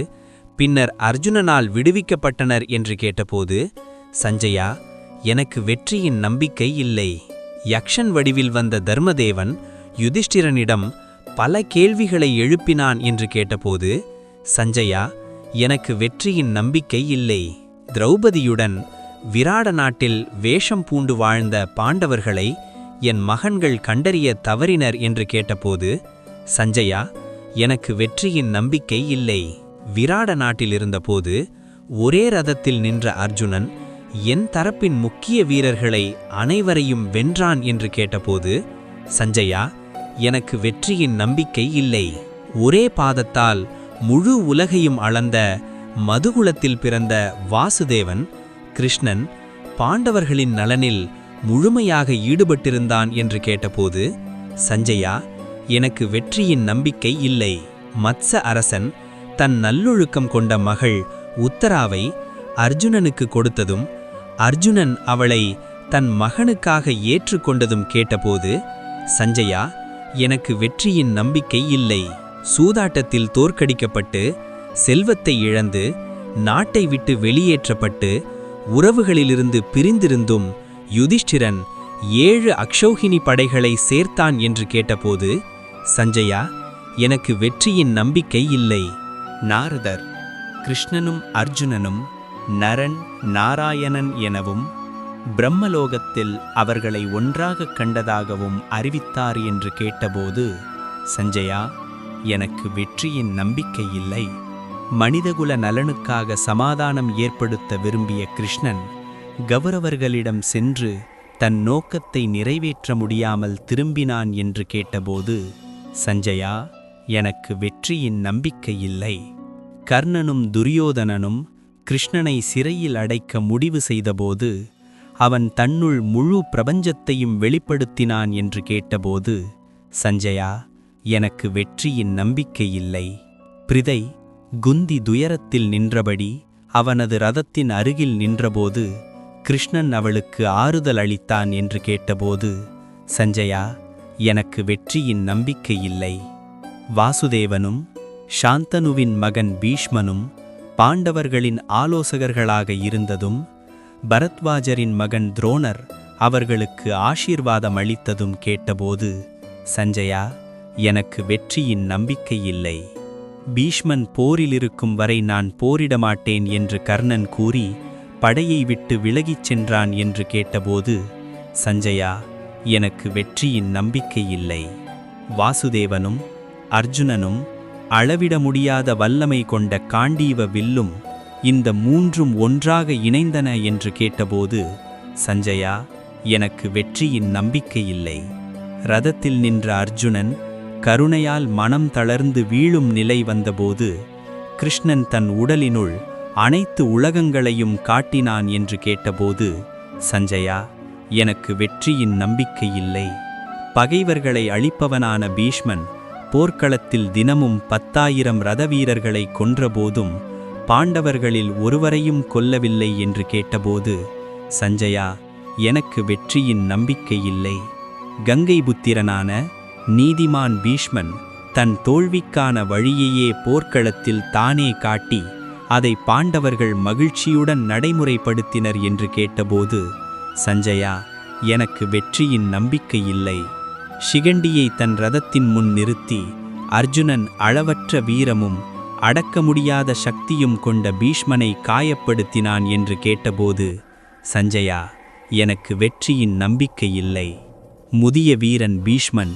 பின்னர் அர்ஜுனனால் விடுவிக்கப்பட்டனர் என்று கேட்டபோது, சஞ்சயா, எனக்கு வெற்றியின் நம்பிக்கை இல்லை. யக்ஷன் வடிவில் வந்த தர்மதேவன் யுதிஷ்டிரனிடம் பல கேள்விகளை எழுப்பினான் என்று கேட்டபோது, சஞ்சயா, எனக்கு வெற்றியின் நம்பிக்கை இல்லை. திரௌபதியுடன் விராட நாட்டில் வேஷம் பூண்டு வாழ்ந்த பாண்டவர்களை என் மகன்கள் கண்டறிய தவறினர் என்று கேட்டபோது, சஞ்சயா, எனக்கு வெற்றியின் நம்பிக்கை இல்லை. விராட நாட்டில் இருந்தபோது ஒரே ரதத்தில் நின்ற அர்ஜுனன் என் தரப்பின் முக்கிய வீரர்களை அனைவரையும் வென்றான் என்று கேட்டபோது, சஞ்சயா, எனக்கு வெற்றியின் நம்பிக்கை இல்லை. ஒரே பாதத்தால் முழு உலகையும் அளந்த மதுகுலத்தில் பிறந்த வாசுதேவன் கிருஷ்ணன் பாண்டவர்களின் நலனில் முழுமையாக ஈடுபட்டிருந்தான் என்று கேட்டபோது, சஞ்சயா, எனக்கு வெற்றியின் நம்பிக்கை இல்லை. மத்ச அரசன் தன் நல்லொழுக்கம் கொண்ட மகள் உத்தராவை அர்ஜுனனுக்கு கொடுத்ததும் அர்ஜுனன் அவளை தன் மகனுக்காக ஏற்றுக்கொண்டதும் கேட்டபோது, சஞ்சயா, எனக்கு வெற்றியின் நம்பிக்கை இல்லை. சூதாட்டத்தில் தோற்கடிக்கப்பட்டு செல்வத்தை இழந்து நாட்டை விட்டு வெளியேற்றப்பட்டு உறவுகளிலிருந்து பிரிந்திருந்தும் யுதிஷ்டிரன் 7 அக்ஷௌஹினி படைகளை சேர்த்தான் என்று கேட்டபோது, சஞ்சயா, எனக்கு வெற்றியின் நம்பிக்கை இல்லை. நாரதர் கிருஷ்ணனும் அர்ஜுனனும் நரன் நாராயணன் எனவும் பிரம்மலோகத்தில் அவர்களை ஒன்றாகக் கண்டதாகவும் அறிவித்தார் என்று கேட்டபோது, சஞ்சயா, எனக்கு வெற்றியின் நம்பிக்கை இல்லை. மனிதகுல நலனுக்காக சமாதானம் ஏற்படுத்த விரும்பிய கிருஷ்ணன் கௌரவர்களிடம் சென்று தன் நோக்கத்தை நிறைவேற்ற முடியாமல் திரும்பினான் என்று கேட்டபோது, சஞ்சயா, எனக்கு வெற்றியின் நம்பிக்கை இல்லை. கர்ணனும் துரியோதனனும் கிருஷ்ணனை சிறையில் அடைக்க முடிவு செய்தபோது அவன் தன்னுள் முழு பிரபஞ்சத்தையும் வெளிப்படுத்தினான் என்று கேட்டபோது, சஞ்சயா, எனக்கு வெற்றியின் நம்பிக்கை இல்லை. பிரிதை குந்தி துயரத்தில் நின்றபடி அவனது ரதத்தின் அருகில் நின்றபோது கிருஷ்ணன் அவளுக்கு ஆறுதல் அளித்தான் என்று கேட்டபோது, சஞ்சயா, எனக்கு வெற்றியின் நம்பிக்கை இல்லை. வாசுதேவனும் சாந்தனுவின் மகன் பீஷ்மனும் பாண்டவர்களின் ஆலோசகர்களாக இருந்ததும் பரத்வாஜரின் மகன் துரோணர் அவர்களுக்கு ஆசீர்வாதம் அளித்ததும் கேட்டபோது, சஞ்சயா, எனக்கு வெற்றியின் நம்பிக்கை இல்லை. பீஷ்மன் போரிலிருக்கும் வரை நான் போரிடமாட்டேன் என்று கர்ணன் கூறி படையை விட்டு விலகிச் சென்றான் என்று கேட்டபோது, சஞ்சயா, எனக்கு வெற்றியின் நம்பிக்கை இல்லை. வாசுதேவனும் அர்ஜுனனும் அளவிட முடியாத வல்லமை கொண்ட காண்டீவ வில்லும் இந்த 3ம் ஒன்றாக இணைந்தன என்று கேட்டபோது, சஞ்சயா, எனக்கு வெற்றியின் நம்பிக்கை இல்லை. ரதத்தில் நின்ற அர்ஜுனன் கருணையால் மனம் தளர்ந்து வீழும் நிலை வந்தபோது கிருஷ்ணன் தன் உடலினுள் அனைத்து உலகங்களையும் காட்டினான் என்று கேட்டபோது, சஞ்சயா, எனக்கு வெற்றியின் நம்பிக்கை இல்லை. பகைவர்களை அழிப்பவனான பீஷ்மன் போர்க்களத்தில் தினமும் 10,000 ரதவீரர்களை கொன்றபோதும் பாண்டவர்களில் ஒருவரையும் கொல்லவில்லை என்று கேட்டபோது, சஞ்சயா, எனக்கு வெற்றியின் நம்பிக்கை இல்லை. கங்கை புத்திரனான நீதிமான் பீஷ்மன் தன் தோல்விக்கான வழியையே போர்க்களத்தில் தானே காட்டி அதை பாண்டவர்கள் மகிழ்ச்சியுடன் நடைமுறைப்படுத்தினர் என்று கேட்டபோது, சஞ்சயா, எனக்கு வெற்றியின் நம்பிக்கை இல்லை. சிகண்டியை தன் ரதத்தின் முன் நிறுத்தி அர்ஜுனன் அளவற்ற வீரமும் அடக்க முடியாத சக்தியும் கொண்ட பீஷ்மனை காயப்படுத்தினான் என்று கேட்டபோது, சஞ்சயா, எனக்கு வெற்றியின் நம்பிக்கை இல்லை. முதிய வீரன் பீஷ்மன்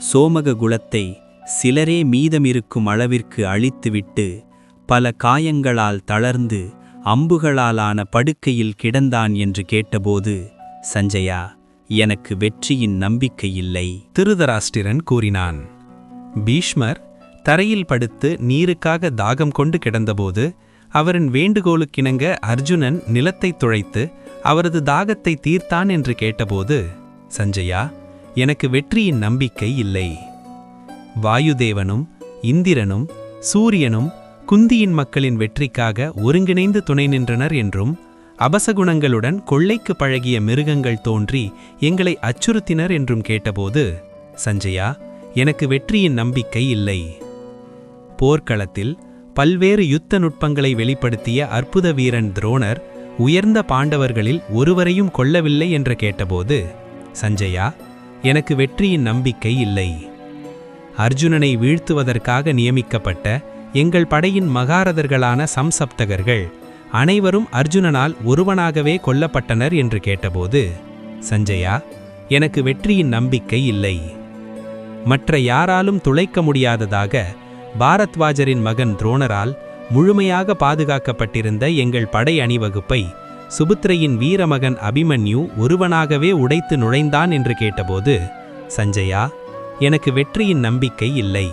சோமக குலத்தை சிலரே மீதமிருக்கும் அளவிற்கு அழித்துவிட்டு பல காயங்களால் தளர்ந்து அம்புகளாலான படுக்கையில் கிடந்தான் என்று கேட்டபோது, சஞ்சயா, எனக்கு வெற்றியின் நம்பிக்கை இல்லை. திருதராஷ்டிரன் கூறினான். பீஷ்மர் தரையில் படுத்து நீருக்காக தாகம் கொண்டு கிடந்தபோது அவரின் வேண்டுகோளுக்கிணங்க அர்ஜுனன் நிலத்தைத் துளைத்து அவரது தாகத்தை தீர்த்தான் என்று கேட்டபோது, சஞ்சயா, எனக்கு வெற்றியின் நம்பிக்கை இல்லை. வாயுதேவனும் இந்திரனும் சூரியனும் குந்தியின் மக்களின் வெற்றிக்காக ஒருங்கிணைந்து துணை நின்றனர் என்றும் அபசகுணங்களுடன் கொள்ளைக்கு பழகிய மிருகங்கள் தோன்றி எங்களை அச்சுறுத்தினர் என்றும் கேட்டபோது, சஞ்சயா, எனக்கு வெற்றியின் நம்பிக்கை இல்லை. போர்க்களத்தில் பல்வேறு யுத்த நுட்பங்களை வெளிப்படுத்திய அற்புத வீரன் துரோணர் உயர்ந்த பாண்டவர்களில் ஒருவரையும் கொல்லவில்லை என்று கேட்டபோது, சஞ்சயா, எனக்கு வெற்றியின் நம்பிக்கை இல்லை. அர்ஜுனனை வீழ்த்துவதற்காக நியமிக்கப்பட்ட எங்கள் படையின் மகாரதர்களான சம்சப்தகர்கள் அனைவரும் அர்ஜுனனால் ஒருவனாகவே கொல்லப்பட்டனர் என்று கேட்டபோது, சஞ்சயா, எனக்கு வெற்றியின் நம்பிக்கை இல்லை. மற்ற யாராலும் துளைக்க முடியாததாக பாரத்வாஜரின் மகன் துரோணரால் முழுமையாக பாதுகாக்கப்பட்டிருந்த எங்கள் படை அணிவகுப்பை சுபுத்திரையின் வீரமகன் அபிமன்யு ஒருவனாகவே உடைத்து நுழைந்தான் என்று கேட்டபோது, சஞ்சயா, எனக்கு வெற்றியின் நம்பிக்கை இல்லை.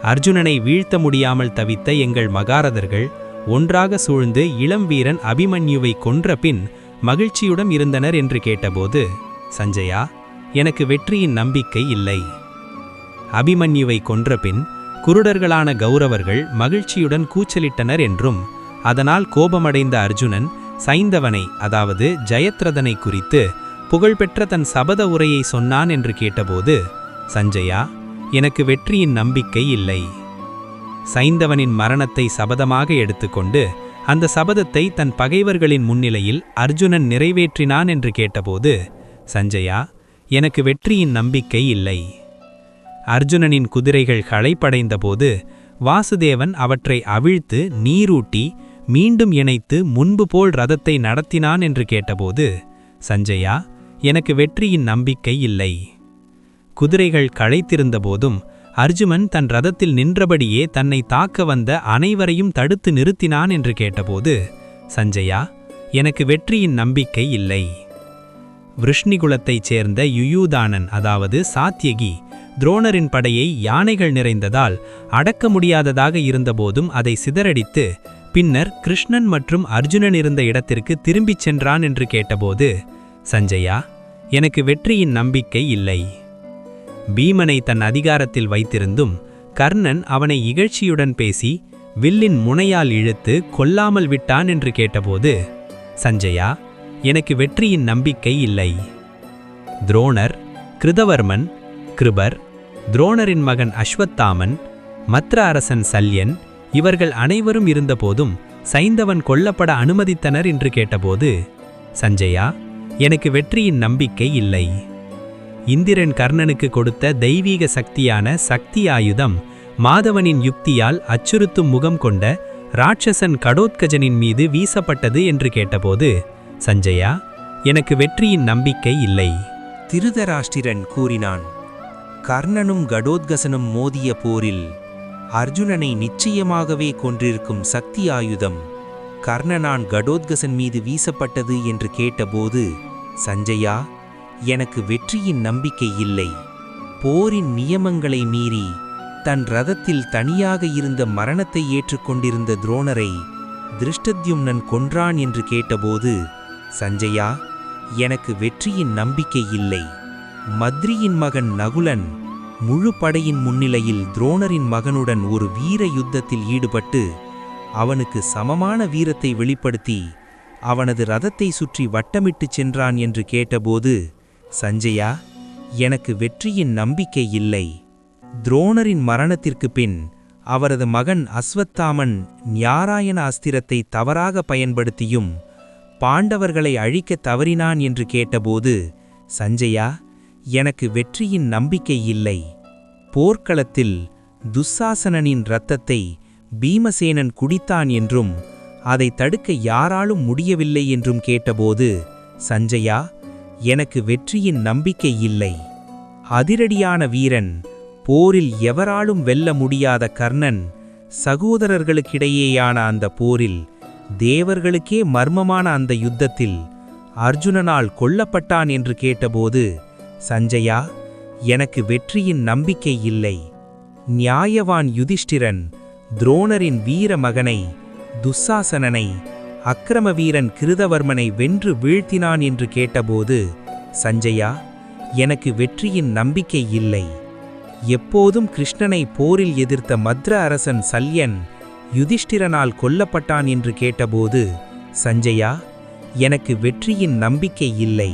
அர்ஜுனனை வீழ்த்த முடியாமல் தவித்த எங்கள் மகாரதர்கள் ஒன்றாக சூழ்ந்து இளம் வீரன் அபிமன்யுவை கொன்ற பின் மகிழ்ச்சியுடன் இருந்தனர் என்று கேட்டபோது, சஞ்சயா, எனக்கு வெற்றியின் நம்பிக்கை இல்லை. அபிமன்யுவை கொன்றபின் குருடர்களான கௌரவர்கள் மகிழ்ச்சியுடன் கூச்சலிட்டனர் என்றும் அதனால் கோபமடைந்த அர்ஜுனன் சைந்தவனை, அதாவது ஜெயத்ரதனை குறித்து புகழ்பெற்ற தன் சபத உரையை சொன்னான் என்று கேட்டபோது, சஞ்சயா, எனக்கு வெற்றியின் நம்பிக்கை இல்லை. சைந்தவனின் மரணத்தை சபதமாக எடுத்துக்கொண்டு அந்த சபதத்தை தன் பகைவர்களின் முன்னிலையில் அர்ஜுனன் நிறைவேற்றினான் என்று கேட்டபோது, சஞ்சயா, எனக்கு வெற்றியின் நம்பிக்கை இல்லை. அர்ஜுனனின் குதிரைகள் களைப்படைந்தபோது வாசுதேவன் அவற்றை அவிழ்த்து நீரூட்டி மீண்டும் இணைத்து முன்பு போல் ரதத்தை நடத்தினான் என்று கேட்டபோது, சஞ்சயா, எனக்கு வெற்றியின் நம்பிக்கை இல்லை. குதிரைகள் களைத்திருந்தபோதும் அர்ஜுனன் தன் ரதத்தில் நின்றபடியே தன்னை தாக்க வந்த அனைவரையும் தடுத்து நிறுத்தினான் என்று கேட்டபோது, சஞ்சயா, எனக்கு வெற்றியின் நம்பிக்கை இல்லை. விருஷ்ணிகுலத்தைச் சேர்ந்த யுயூதானன், அதாவது சாத்யகி, துரோணரின் படையை யானைகள் நிறைந்ததால் அடக்க முடியாததாக இருந்தபோதும் அதை சிதறடித்து பின்னர் கிருஷ்ணன் மற்றும் அர்ஜுனன் இருந்த இடத்திற்கு திரும்பிச் சென்றான் என்று கேட்டபோது, சஞ்சயா, எனக்கு வெற்றியின் நம்பிக்கை இல்லை. பீமனை தன் அதிகாரத்தில் வைத்திருந்தும் கர்ணன் அவனை இகழ்ச்சியுடன் பேசி வில்லின் முனையால் இழுத்து கொல்லாமல் விட்டான் என்று கேட்டபோது, சஞ்சயா, எனக்கு வெற்றியின் நம்பிக்கை இல்லை. துரோணர், கிருதவர்மன், கிருபர், துரோணரின் மகன் அஸ்வத்தாமன், மத்ர அரசன் சல்யன் இவர்கள் அனைவரும் இருந்தபோதும் சைந்தவன் கொல்லப்பட அனுமதித்தனர் என்று கேட்டபோது, சஞ்சயா, எனக்கு வெற்றியின் நம்பிக்கை இல்லை. இந்திரன் கர்ணனுக்கு கொடுத்த தெய்வீக சக்தியான சக்தி ஆயுதம் மாதவனின் யுக்தியால் அச்சுறுத்தும் முகம் கொண்ட ராட்சசன் கடோத்கஜனின் மீது வீசப்பட்டது என்று கேட்டபோது, சஞ்சயா, எனக்கு வெற்றியின் நம்பிக்கை இல்லை. திருதராஷ்டிரன் கூறினான். கர்ணனும் கடோத்கசனும் மோதிய போரில் அர்ஜுனனை நிச்சயமாகவே கொன்றிருக்கும் சக்தி ஆயுதம் கர்ணனான் கடோத்கசன் மீது வீசப்பட்டது என்று கேட்டபோது, சஞ்சயா, எனக்கு வெற்றியின் நம்பிக்கை இல்லை. போரின் நியமங்களை மீறி தன் ரதத்தில் தனியாக இருந்த மரணத்தை ஏற்றுக்கொண்டிருந்த துரோணரை திருஷ்டத்யும்னன் கொன்றான் என்று கேட்டபோது, சஞ்சயா, எனக்கு வெற்றியின் நம்பிக்கை இல்லை. மத்ரியின் மகன் நகுலன் முழு படையின் முன்னிலையில் துரோணரின் மகனுடன் ஒரு வீர யுத்தத்தில் ஈடுபட்டு அவனுக்கு சமமான வீரத்தை வெளிப்படுத்தி அவனது ரதத்தை சுற்றி வட்டமிட்டுச் சென்றான் என்று கேட்டபோது, சஞ்சயா, எனக்கு வெற்றியின் நம்பிக்கை இல்லை. துரோணரின் மரணத்திற்குப் பின் அவரது மகன் அஸ்வத்தாமன் ஞாராயண அஸ்திரத்தை தவறாக பயன்படுத்தியும் பாண்டவர்களை அழிக்கத் தவறினான் என்று கேட்டபோது, சஞ்சயா, எனக்கு வெற்றியின் நம்பிக்கை இல்லை. போர்க்களத்தில் துச்சாசனனின் இரத்தத்தை பீமசேனன் குடித்தான் என்றும் அதை தடுக்க யாராலும் முடியவில்லை என்றும் கேட்டபோது, சஞ்சயா, எனக்கு வெற்றியின் நம்பிக்கை இல்லை. அதிரடியான வீரன், போரில் எவராலும் வெல்ல முடியாத கர்ணன், சகோதரர்களுக்கிடையேயான அந்த போரில் தேவர்களுக்கே மர்மமான அந்த யுத்தத்தில் அர்ஜுனனால் கொல்லப்பட்டான் என்று கேட்டபோது, சஞ்சயா, எனக்கு வெற்றியின் நம்பிக்கை இல்லை. நியாயவான் யுதிஷ்டிரன் துரோணரின் வீர மகனை துச்சாசனனை அக்கிரம வீரன் கிருதவர்மனை வென்று வீழ்த்தினான் என்று கேட்டபோது, சஞ்சயா, எனக்கு வெற்றியின் நம்பிக்கை இல்லை. எப்போதும் கிருஷ்ணனை போரில் எதிர்த்த மத்ர அரசன் சல்யன் யுதிஷ்டிரனால் கொல்லப்பட்டான் என்று கேட்டபோது, சஞ்சயா, எனக்கு வெற்றியின் நம்பிக்கை இல்லை.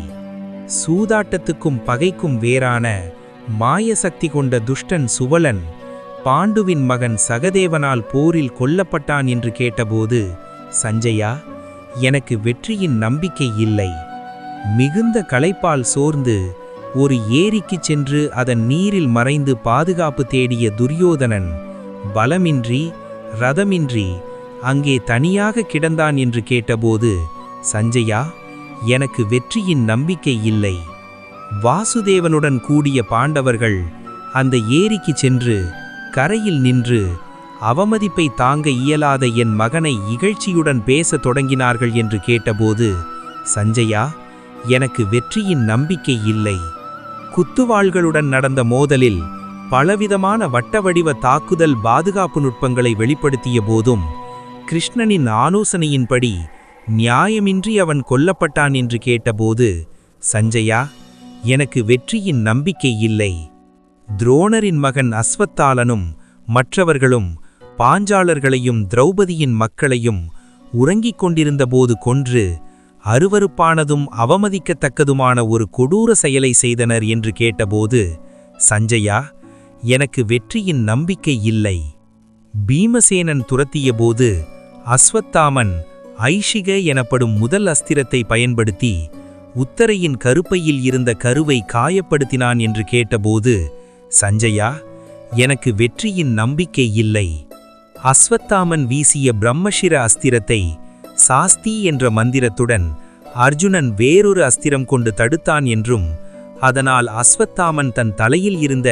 சூதாட்டத்துக்கும் பகைக்கும் வேறான மாயசக்தி கொண்ட துஷ்டன் சுவலன் பாண்டுவின் மகன் சகதேவனால் போரில் கொல்லப்பட்டான் என்று கேட்டபோது, சஞ்சயா, எனக்கு வெற்றியின் நம்பிக்கை இல்லை. மிகுந்த களைப்பால் சோர்ந்து ஒரு ஏரிக்குச் சென்று அதன் நீரில் மறைந்து பாதுகாப்பு தேடிய துரியோதனன் பலமின்றி ரதமின்றி அங்கே தனியாக கிடந்தான் என்று கேட்டபோது, சஞ்சயா, எனக்கு வெற்றியின் நம்பிக்கை இல்லை. வாசுதேவனுடன் கூடிய பாண்டவர்கள் அந்த ஏரிக்குச் சென்று கரையில் நின்று அவமதிப்பை தாங்க இயலாத என் மகனை இகழ்ச்சியுடன் பேசத் தொடங்கினார்கள் என்று கேட்டபோது, சஞ்சயா, எனக்கு வெற்றியின் நம்பிக்கை இல்லை. குத்துவாள்களுடன் நடந்த மோதலில் பலவிதமான வட்டவடிவ தாக்குதல் பாதுகாப்பு நுட்பங்களை வெளிப்படுத்திய போதும் கிருஷ்ணனின் ஆலோசனையின்படி நியாயமின்றி அவன் கொல்லப்பட்டான் என்று கேட்டபோது, சஞ்சயா, எனக்கு வெற்றியின் நம்பிக்கை இல்லை. துரோணரின் மகன் அஸ்வத்தாலனும் மற்றவர்களும் பாஞ்சாலர்களையும் திரௌபதியின் மக்களையும் உறங்கிக் கொண்டிருந்தபோது கொன்று அருவருப்பானதும் அவமதிக்கத்தக்கதுமான ஒரு கொடூர செயலை செய்தனர் என்று கேட்டபோது, சஞ்சயா, எனக்கு வெற்றியின் நம்பிக்கை இல்லை. பீமசேனன் துரத்தியபோது அஸ்வத்தாமன் ஐஷிக எனப்படும் முதல் அஸ்திரத்தை பயன்படுத்தி உத்தரையின் கருப்பையில் இருந்த கருவை காயப்படுத்தினான் என்று கேட்டபோது, சஞ்சயா, எனக்கு வெற்றியின் நம்பிக்கை இல்லை. அஸ்வத்தாமன் வீசிய பிரம்மசிர அஸ்திரத்தை சாஸ்தி என்ற மந்திரத்துடன் அர்ஜுனன் வேறொரு அஸ்திரம் கொண்டு தடுத்தான் என்றும் அதனால் அஸ்வத்தாமன் தன் தலையில் இருந்த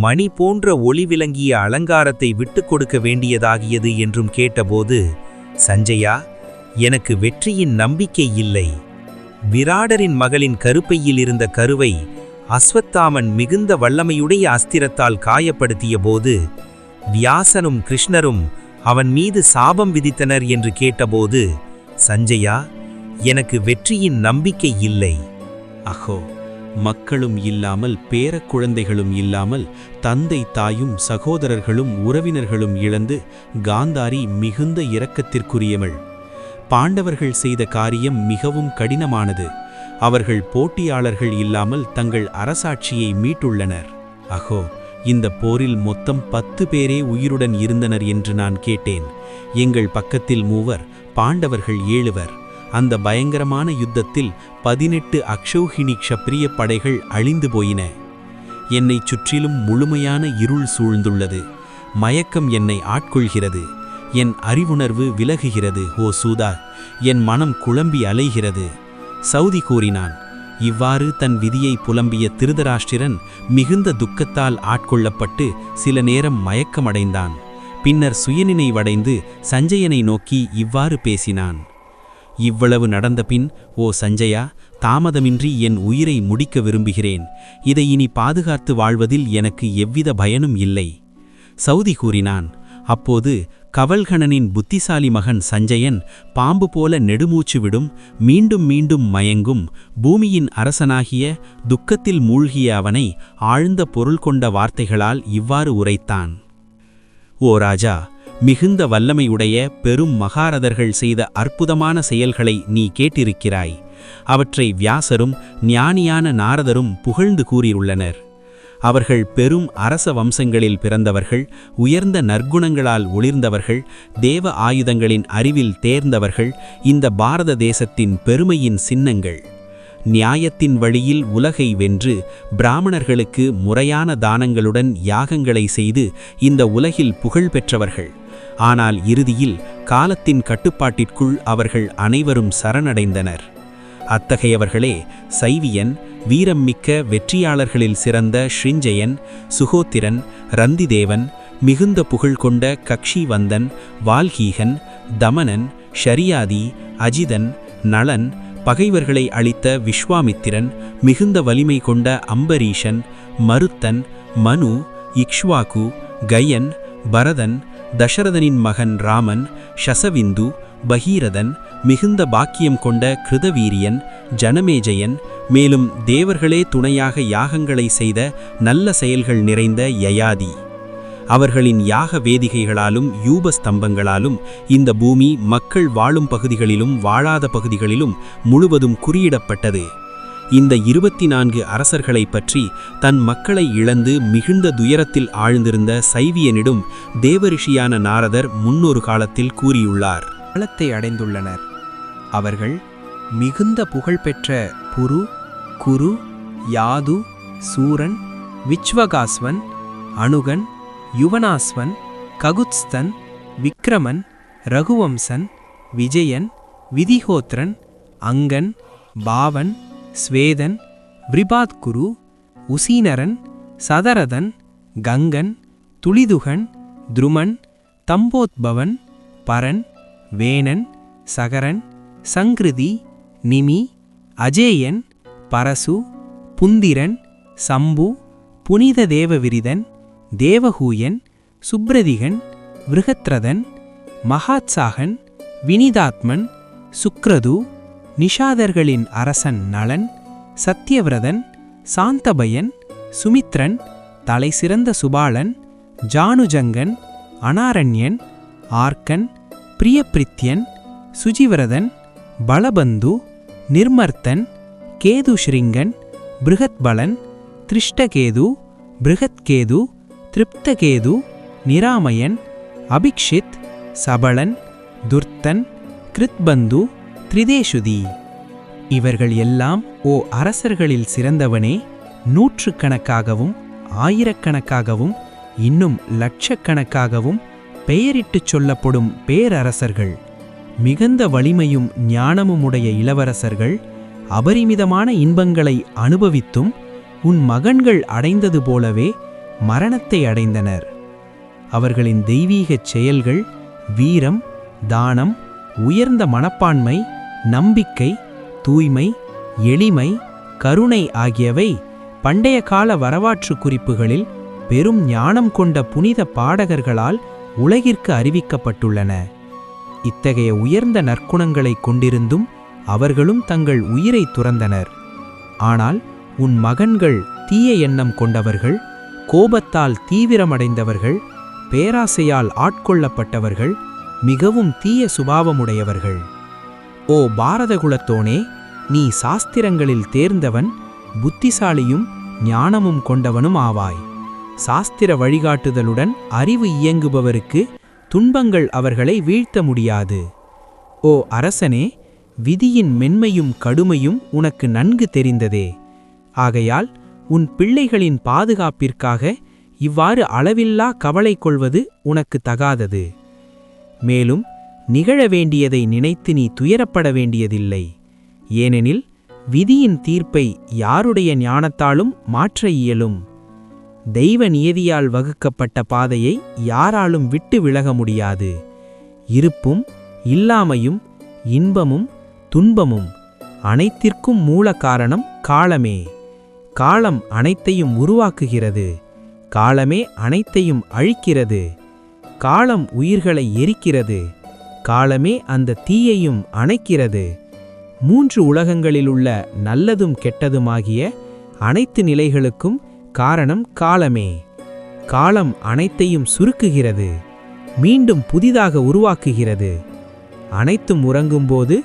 மணி போன்ற ஒளி விளங்கிய அலங்காரத்தை விட்டுக் கொடுக்க வேண்டியதாகியது என்றும் கேட்டபோது, சஞ்சயா, எனக்கு வெற்றியின் நம்பிக்கை இல்லை. விராடரின் மகளின் கருப்பையில் இருந்த கருவை அஸ்வத்தாமன் மிகுந்த வல்லமையுடைய அஸ்திரத்தால் காயப்படுத்திய போது வியாசனும் கிருஷ்ணரும் அவன் மீது சாபம் விதித்தனர் என்று கேட்டபோது, சஞ்சயா, எனக்கு வெற்றியின் நம்பிக்கை இல்லை. அஹோ, மக்களும் இல்லாமல் பேரக்குழந்தைகளும் இல்லாமல் தந்தை தாயும் சகோதரர்களும் உறவினர்களும் இழந்து காந்தாரி மிகுந்த இரக்கத்திற்குரியவள். பாண்டவர்கள் செய்த காரியம் மிகவும் கடினமானது. அவர்கள் போட்டியாளர்கள் இல்லாமல் தங்கள் அரசாட்சியை மீட்டுள்ளனர். அஹோ, இந்த போரில் மொத்தம் 10 பேரே உயிருடன் இருந்தனர் என்று நான் கேட்டேன். எங்கள் பக்கத்தில் 3, பாண்டவர்கள் 7. அந்த பயங்கரமான யுத்தத்தில் 18 அக்ஷௌஹிணி க்ஷப்ரிய படைகள் அழிந்து போயின. என்னைச் சுற்றிலும் முழுமையான இருள் சூழ்ந்துள்ளது. மயக்கம் என்னை ஆட்கொள்கிறது. என் அறிவுணர்வு விலகுகிறது. ஓ சூதா, என் மனம் குழம்பி அலைகிறது. சௌதி கூறினான். இவ்வாறு தன் விதியை புலம்பிய திருதராஷ்டிரன் மிகுந்த துக்கத்தால் ஆட்கொள்ளப்பட்டு சில நேரம் மயக்கமடைந்தான். பின்னர் சுயநினைவடைந்து சஞ்சயனை நோக்கி இவ்வாறு பேசினான். இவ்வளவு நடந்தபின், ஓ சஞ்சயா, தாமதமின்றி என் உயிரை முடிக்க விரும்புகிறேன். இதை இனி பாதுகாத்து வாழ்வதில் எனக்கு எவ்வித பயனும் இல்லை. சௌதி கூறினான். அப்போது கவல்கணனின் புத்திசாலி மகன் சஞ்சயன் பாம்பு போல நெடுமூச்சு விடும், மீண்டும் மீண்டும் மயங்கும் பூமியின் அரசனாகிய துக்கத்தில் மூழ்கிய அவனை ஆழ்ந்த பொருள் கொண்ட வார்த்தைகளால் இவ்வாறு உரைத்தான். ஓ ராஜா, மிகுந்த வல்லமையுடைய பெரும் மகாரதர்கள் செய்த அற்புதமான செயல்களை நீ கேட்டிருக்கிறாய். அவற்றை வியாசரும் ஞானியான நாரதரும் புகழ்ந்து கூறியுள்ளனர். அவர்கள் பெரும் அரச வம்சங்களில் பிறந்தவர்கள், உயர்ந்த நற்குணங்களால் ஒளிர்ந்தவர்கள், தேவ ஆயுதங்களின் அறிவில் தேர்ந்தவர்கள், இந்த பாரத தேசத்தின் பெருமையின் சின்னங்கள். நியாயத்தின் வழியில் உலகை வென்று பிராமணர்களுக்கு முறையான தானங்களுடன் யாகங்களை செய்து இந்த உலகில் புகழ் பெற்றவர்கள். ஆனால் இறுதியில் காலத்தின் கட்டுப்பாட்டிற்குள் அவர்கள் அனைவரும் சரணடைந்தனர். அத்தகையவர்களே சைவியன், வீரம்மிக்க வெற்றியாளர்களில் சிறந்த ஸ்ருஞ்சயன், சுகோத்திரன், ரந்திதேவன், மிகுந்த புகழ் கொண்ட கக்ஷிவந்தன், வால்கீகன், தமனன், ஷரியாதி, அஜிதன், நளன், பகைவர்களை அழித்த விஸ்வாமித்திரன், மிகுந்த வலிமை கொண்ட அம்பரீஷன், மருத்தன், மனு, இக்ஷ்வாகு, கயன், பரதன், தசரதனின் மகன் ராமன், ஷசவிந்து, பகீரதன், மிகுந்த பாக்கியம் கொண்ட கிருதவீரியன், ஜனமேஜயன், மேலும் தேவர்களே துணையாக யாகங்களை செய்த நல்ல செயல்கள் நிறைந்த யயாதி. அவர்களின் யாக வேதிகைகளாலும் யூபஸ்தம்பங்களாலும் இந்த பூமி மக்கள் வாழும் பகுதிகளிலும் வாழாத பகுதிகளிலும் முழுவதும் குறியிடப்பட்டது. இந்த 24 அரசர்களை பற்றி தன் மக்களை இழந்து மிகுந்த துயரத்தில் ஆழ்ந்திருந்த சைவியனிடம் தேவரிஷியான நாரதர் முன்னொரு காலத்தில் கூறியுள்ளார். காலத்தை அடைந்துள்ளனர். அவர்கள் மிகுந்த புகழ்பெற்ற புரு, குரு, யாது, சூரன், விச்வகாஸ்வன், அனுகன், யுவனாஸ்வன், ககுத்ஸ்தன், விக்ரமன், ரகுவம்சன், விஜயன், விதிஹோத்ரன், அங்கன், பாவன், ஸ்வேதன், விரிபாத்குரு, உசீனரன், சதரதன், கங்கன், துளிதுகன், துருமன், தம்போத்பவன், பரன், வேணன், சகரன், சங்கிருதி, நிமி, அஜேயன், பரசு, புந்திரன், சம்பு, புனித தேவவிரிதன், தேவஹூயன், சுப்ரதிகன், விருகத்ரதன், மகாத்சாகன், வினிதாத்மன், சுக்ரது, நிஷாதர்களின் அரசன் நளன், சத்யவிரதன், சாந்தபயன், சுமித்ரன், தலைசிறந்த சுபாலன், ஜானுஜங்கன், அனாரண்யன், ஆர்க்கன், பிரியப்பிரித்யன், சுஜிவிரதன், பலபந்து, நிர்மர்த்தன், கேதுஸ்ரிங்கன், பிருகத்பலன், திருஷ்டகேது, பிருகத்கேது, திருப்தகேது, நிராமயன், அபிக்ஷித், சபலன், துர்த்தன், கிருத்பந்து, திரிதேசுதி. இவர்கள் எல்லாம் ஓ அரசர்களில் சிறந்தவனே, நூற்றுக்கணக்காகவும் ஆயிரக்கணக்காகவும் இன்னும் லட்சக்கணக்காகவும் பெயரிட்டுச் சொல்லப்படும் பேரரசர்கள். மிகுந்த வலிமையும் ஞானமுமுடைய இளவரசர்கள் அபரிமிதமான இன்பங்களை அனுபவித்தும் உன் மகன்கள் அடைந்தது போலவே மரணத்தை அடைந்தனர். அவர்களின் தெய்வீகச் செயல்கள், வீரம், தானம், உயர்ந்த மனப்பான்மை, நம்பிக்கை, தூய்மை, எளிமை, கருணை ஆகியவை பண்டைய கால வரலாற்று குறிப்புகளில் பெரும் ஞானம் கொண்ட புனித பாடகர்களால் உலகிற்கு அறிவிக்கப்பட்டுள்ளன. இத்தகைய உயர்ந்த நற்குணங்களைக் கொண்டிருந்தும் அவர்களும் தங்கள் உயிரை துறந்தனர். ஆனால் உன் மகன்கள் தீய எண்ணம் கொண்டவர்கள், கோபத்தால் தீவிரமடைந்தவர்கள், பேராசையால் ஆட்கொள்ளப்பட்டவர்கள், மிகவும் தீய சுபாவமுடையவர்கள். ஓ பாரதகுலத்தோனே, நீ சாஸ்திரங்களில் தேர்ந்தவன், புத்திசாலியும் ஞானமும் கொண்டவனும் ஆவாய். சாஸ்திர வழிகாட்டுதலுடன் அறிவு இயங்குபவருக்கு துன்பங்கள் அவர்களை வீழ்த்த முடியாது. ஓ அரசனே, விதியின் மென்மையும் கடுமையும் உனக்கு நன்கு தெரிந்ததே. ஆகையால் உன் பிள்ளைகளின் பாதுகாப்பிற்காக இவ்வாறு அளவில்லா கவலை கொள்வது உனக்கு தகாதது. மேலும் நிகழ வேண்டியதை நினைத்து நீ துயரப்பட வேண்டியதில்லை. ஏனெனில் விதியின் தீர்ப்பை யாருடைய ஞானத்தாலும் மாற்ற இயலும். தெய்வ நியதியால் வகுக்கப்பட்ட பாதையை யாராலும் விட்டு விலக முடியாது. இருப்பும் இல்லாமையும் இன்பமும் துன்பமும் அனைத்திற்கும் மூல காரணம் காலமே. காலம் அனைத்தையும் உருவாக்குகிறது, காலமே அனைத்தையும் அழிக்கிறது. காலம் உயிர்களை எரிக்கிறது, காலமே அந்த தீயையும் அணைக்கிறது. 3 உலகங்களிலுள்ள நல்லதும் கெட்டதுமாகிய அனைத்து நிலைகளுக்கும் காரணம் காலமே. காலம் அனைத்தையும் சுருக்குகிறது, மீண்டும் புதிதாக உருவாக்குகிறது. அனைத்தும் உறங்கும்போது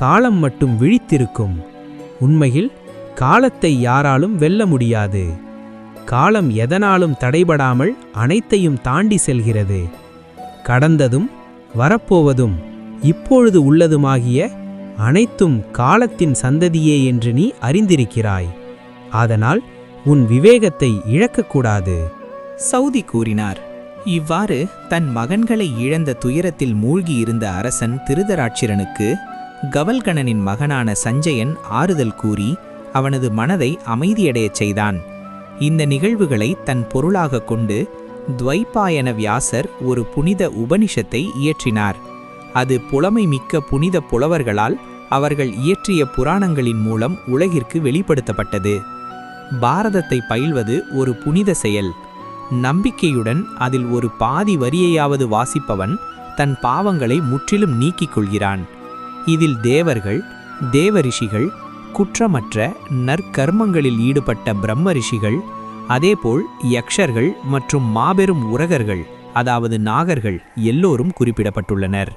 காலம் மட்டும் விழித்திருக்கும். உண்மையில் காலத்தை யாராலும் வெல்ல முடியாது. காலம் எதனாலும் தடைபடாமல் அனைத்தையும் தாண்டி செல்கிறது. கடந்ததும் வரப்போவதும் இப்பொழுது உள்ளதுமாகிய அனைத்தும் காலத்தின் சந்ததியே என்று நீ அறிந்திருக்கிறாய். அதனால் உன் விவேகத்தை இழக்கக்கூடாது. சௌதி கூறினார். இவ்வாறு தன் மகன்களை இழந்த துயரத்தில் மூழ்கியிருந்த அரசன் திருதராட்சிரனுக்கு கவல்கணனின் மகனான சஞ்சயன் ஆறுதல் கூறி அவனது மனதை அமைதியடையச் செய்தான். இந்த நிகழ்வுகளை தன் பொருளாக கொண்டு துவைபாயன வியாசர் ஒரு புனித உபனிஷத்தை இயற்றினார். அது புலமை மிக்க புனித புலவர்களால் அவர்கள் இயற்றிய புராணங்களின் மூலம் உலகிற்கு வெளிப்படுத்தப்பட்டது. பாரதத்தை பயில்வது ஒரு புனித செயல். நம்பிக்கையுடன் அதில் ஒரு பாதி வரியையாவது வாசிப்பவன் தன் பாவங்களை முற்றிலும் நீக்கிக் கொள்கிறான். இதில் தேவர்கள், தேவரிஷிகள், குற்றமற்ற நற்கர்மங்களில் ஈடுபட்ட பிரம்ம ரிஷிகள், அதேபோல் யக்ஷர்கள் மற்றும் மாபெரும் உரகர்கள், அதாவது நாகர்கள் எல்லோரும் குறிப்பிடப்பட்டுள்ளனர்.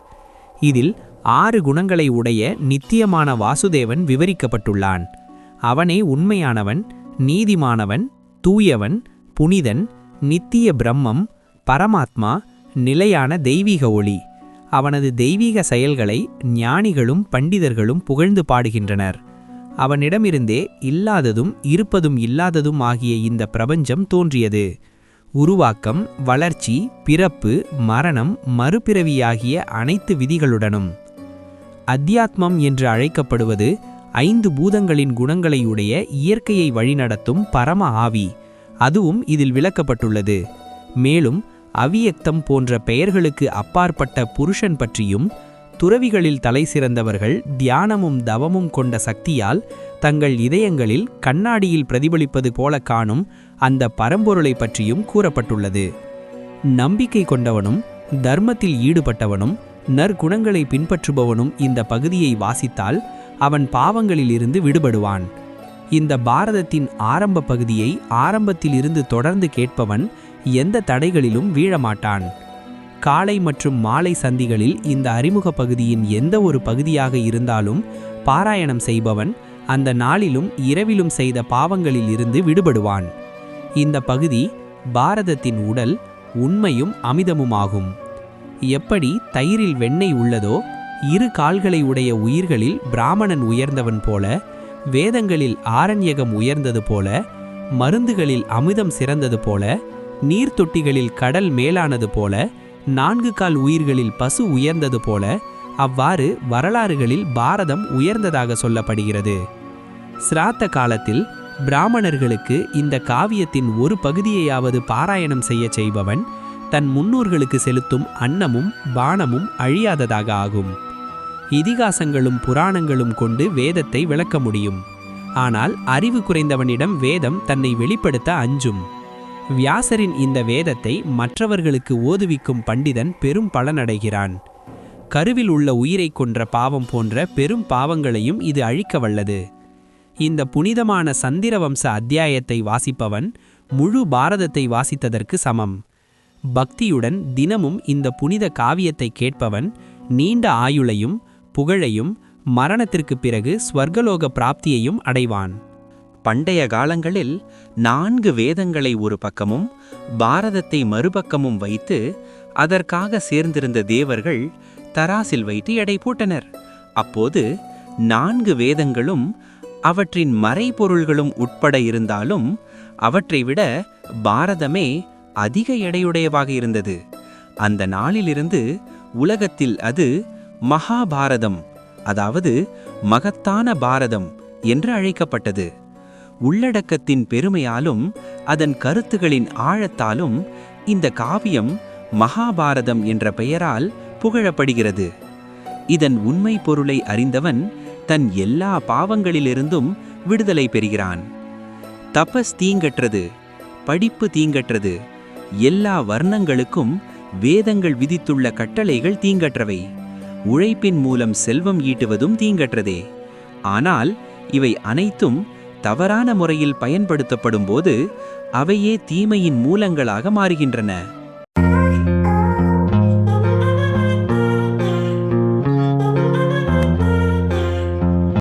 இதில் 6 குணங்களை உடைய நித்தியமான வாசுதேவன் விவரிக்கப்பட்டுள்ளான். அவனே உண்மையானவன், நீதிமானவன், தூயவன், புனிதன், நித்திய பிரம்மம், பரமாத்மா, நிலையான தெய்வீக ஒளி. அவனது தெய்வீக செயல்களை ஞானிகளும் பண்டிதர்களும் புகழ்ந்து பாடுகின்றனர். அவனிடமிருந்தே இல்லாததும் இருப்பதும் இல்லாததும் ஆகிய இந்த பிரபஞ்சம் தோன்றியது. உருவாக்கம், வளர்ச்சி, பிறப்பு, மரணம், மறுபிறவியாகிய அனைத்து விதிகளுடனும். அத்தியாத்மம் என்று அழைக்கப்படுவது 5 பூதங்களின் குணங்களையுடைய இயற்கையை வழிநடத்தும் பரம ஆவி. அதுவும் இதில் விளக்கப்பட்டுள்ளது. மேலும் அவியக்தம் போன்ற பெயர்களுக்கு அப்பாற்பட்ட புருஷன் பற்றியும், துறவிகளில் தலை சிறந்தவர்கள் தியானமும் தவமும் கொண்ட சக்தியால் தங்கள் இதயங்களில் கண்ணாடியில் பிரதிபலிப்பது போல காணும் அந்த பரம்பொருளை பற்றியும் கூறப்பட்டுள்ளது. நம்பிக்கை கொண்டவனும் தர்மத்தில் ஈடுபட்டவனும் நற்குணங்களை பின்பற்றுபவனும் இந்த பகுதியை வாசித்தால் அவன் பாவங்களிலிருந்து விடுபடுவான். இந்த பாரதத்தின் ஆரம்ப பகுதியை ஆரம்பத்தில் இருந்து தொடர்ந்து கேட்பவன் எந்த தடைகளிலும் வீழமாட்டான். காலை மற்றும் மாலை சந்திகளில் இந்த அறிமுக பகுதியின் எந்த ஒரு பகுதியாக இருந்தாலும் பாராயணம் செய்பவன் அந்த நாளிலும் இரவிலும் செய்த பாவங்களில் இருந்து விடுபடுவான். இந்த பகுதி பாரதத்தின் உடல், உண்மையும் அமிதமுமாகும். எப்படி தயிரில் வெண்ணெய் உள்ளதோ, 2 கால்களை உடைய உயிர்களில் பிராமணன் உயர்ந்தவன் போல, வேதங்களில் ஆரண்யகம் உயர்ந்தது போல, மருந்துகளில் அமிர்தம் சிறந்தது போல, நீர்த்தொட்டிகளில் கடல் மேலானது போல, 4 கால் உயிர்களில் பசு உயர்ந்தது போல, அவ்வாறு வரலாறுகளில் பாரதம் உயர்ந்ததாக சொல்லப்படுகிறது. சிராத்த காலத்தில் பிராமணர்களுக்கு இந்த காவியத்தின் ஒரு பகுதியையாவது பாராயணம் செய்ய செய்பவன் தன் முன்னோர்களுக்கு செலுத்தும் அன்னமும் பானமும் அழியாததாக ஆகும். இதிகாசங்களும் புராணங்களும் கொண்டு வேதத்தை விளக்க முடியும். ஆனால் அறிவு குறைந்தவனிடம் வேதம் தன்னை வெளிப்படுத்த அஞ்சும். வியாசரின் இந்த வேதத்தை மற்றவர்களுக்கு ஓதுவிக்கும் பண்டிதன் பெரும் பலனடைகிறான். கருவில் உள்ள உயிரை கொன்ற பாவம் போன்ற பெரும் பாவங்களையும் இது அழிக்க வல்லது. இந்த புனிதமான சந்திரவம்ச அத்தியாயத்தை வாசிப்பவன் முழு பாரதத்தை வாசித்ததற்கு சமம். பக்தியுடன் தினமும் இந்த புனித காவியத்தை கேட்பவன் நீண்ட ஆயுளையும் புகழையும் மரணத்திற்கு பிறகு ஸ்வர்கலோக பிராப்தியையும் அடைவான். பண்டைய காலங்களில் 4 வேதங்களை ஒரு பக்கமும் பாரதத்தை மறுபக்கமும் வைத்து அதற்காக சேர்ந்திருந்த தேவர்கள் தராசில் வைத்து எடை போட்டனர். அப்போது 4 வேதங்களும் அவற்றின் மறைபொருள்களும் உட்பட இருந்தாலும் அவற்றை விட பாரதமே அதிக எடையுடையவாக இருந்தது. அந்த நாளிலிருந்து உலகத்தில் அது மகாபாரதம், அதாவது மகத்தான பாரதம் என்று அழைக்கப்பட்டது. உள்ளடக்கத்தின் பெருமையாலும் அதன் கருத்துகளின் ஆழத்தாலும் இந்த காவியம் மகாபாரதம் என்ற பெயரால் புகழப்படுகிறது. இதன் உண்மை பொருளை அறிந்தவன் தன் எல்லா பாவங்களிலிருந்தும் விடுதலை பெறுகிறான். தபஸ் தீங்கற்றது, படிப்பு தீங்கற்றது, எல்லா வர்ணங்களுக்கும் வேதங்கள் விதித்துள்ள கட்டளைகள் தீங்கற்றவை. உழைப்பின் மூலம் செல்வம் ஈட்டுவதும் தீங்கற்றதே. ஆனால் இவை அனைத்தும் தவறான முறையில் பயன்படுத்தப்படும்போது அவையே தீமையின் மூலங்களாக மாறுகின்றன.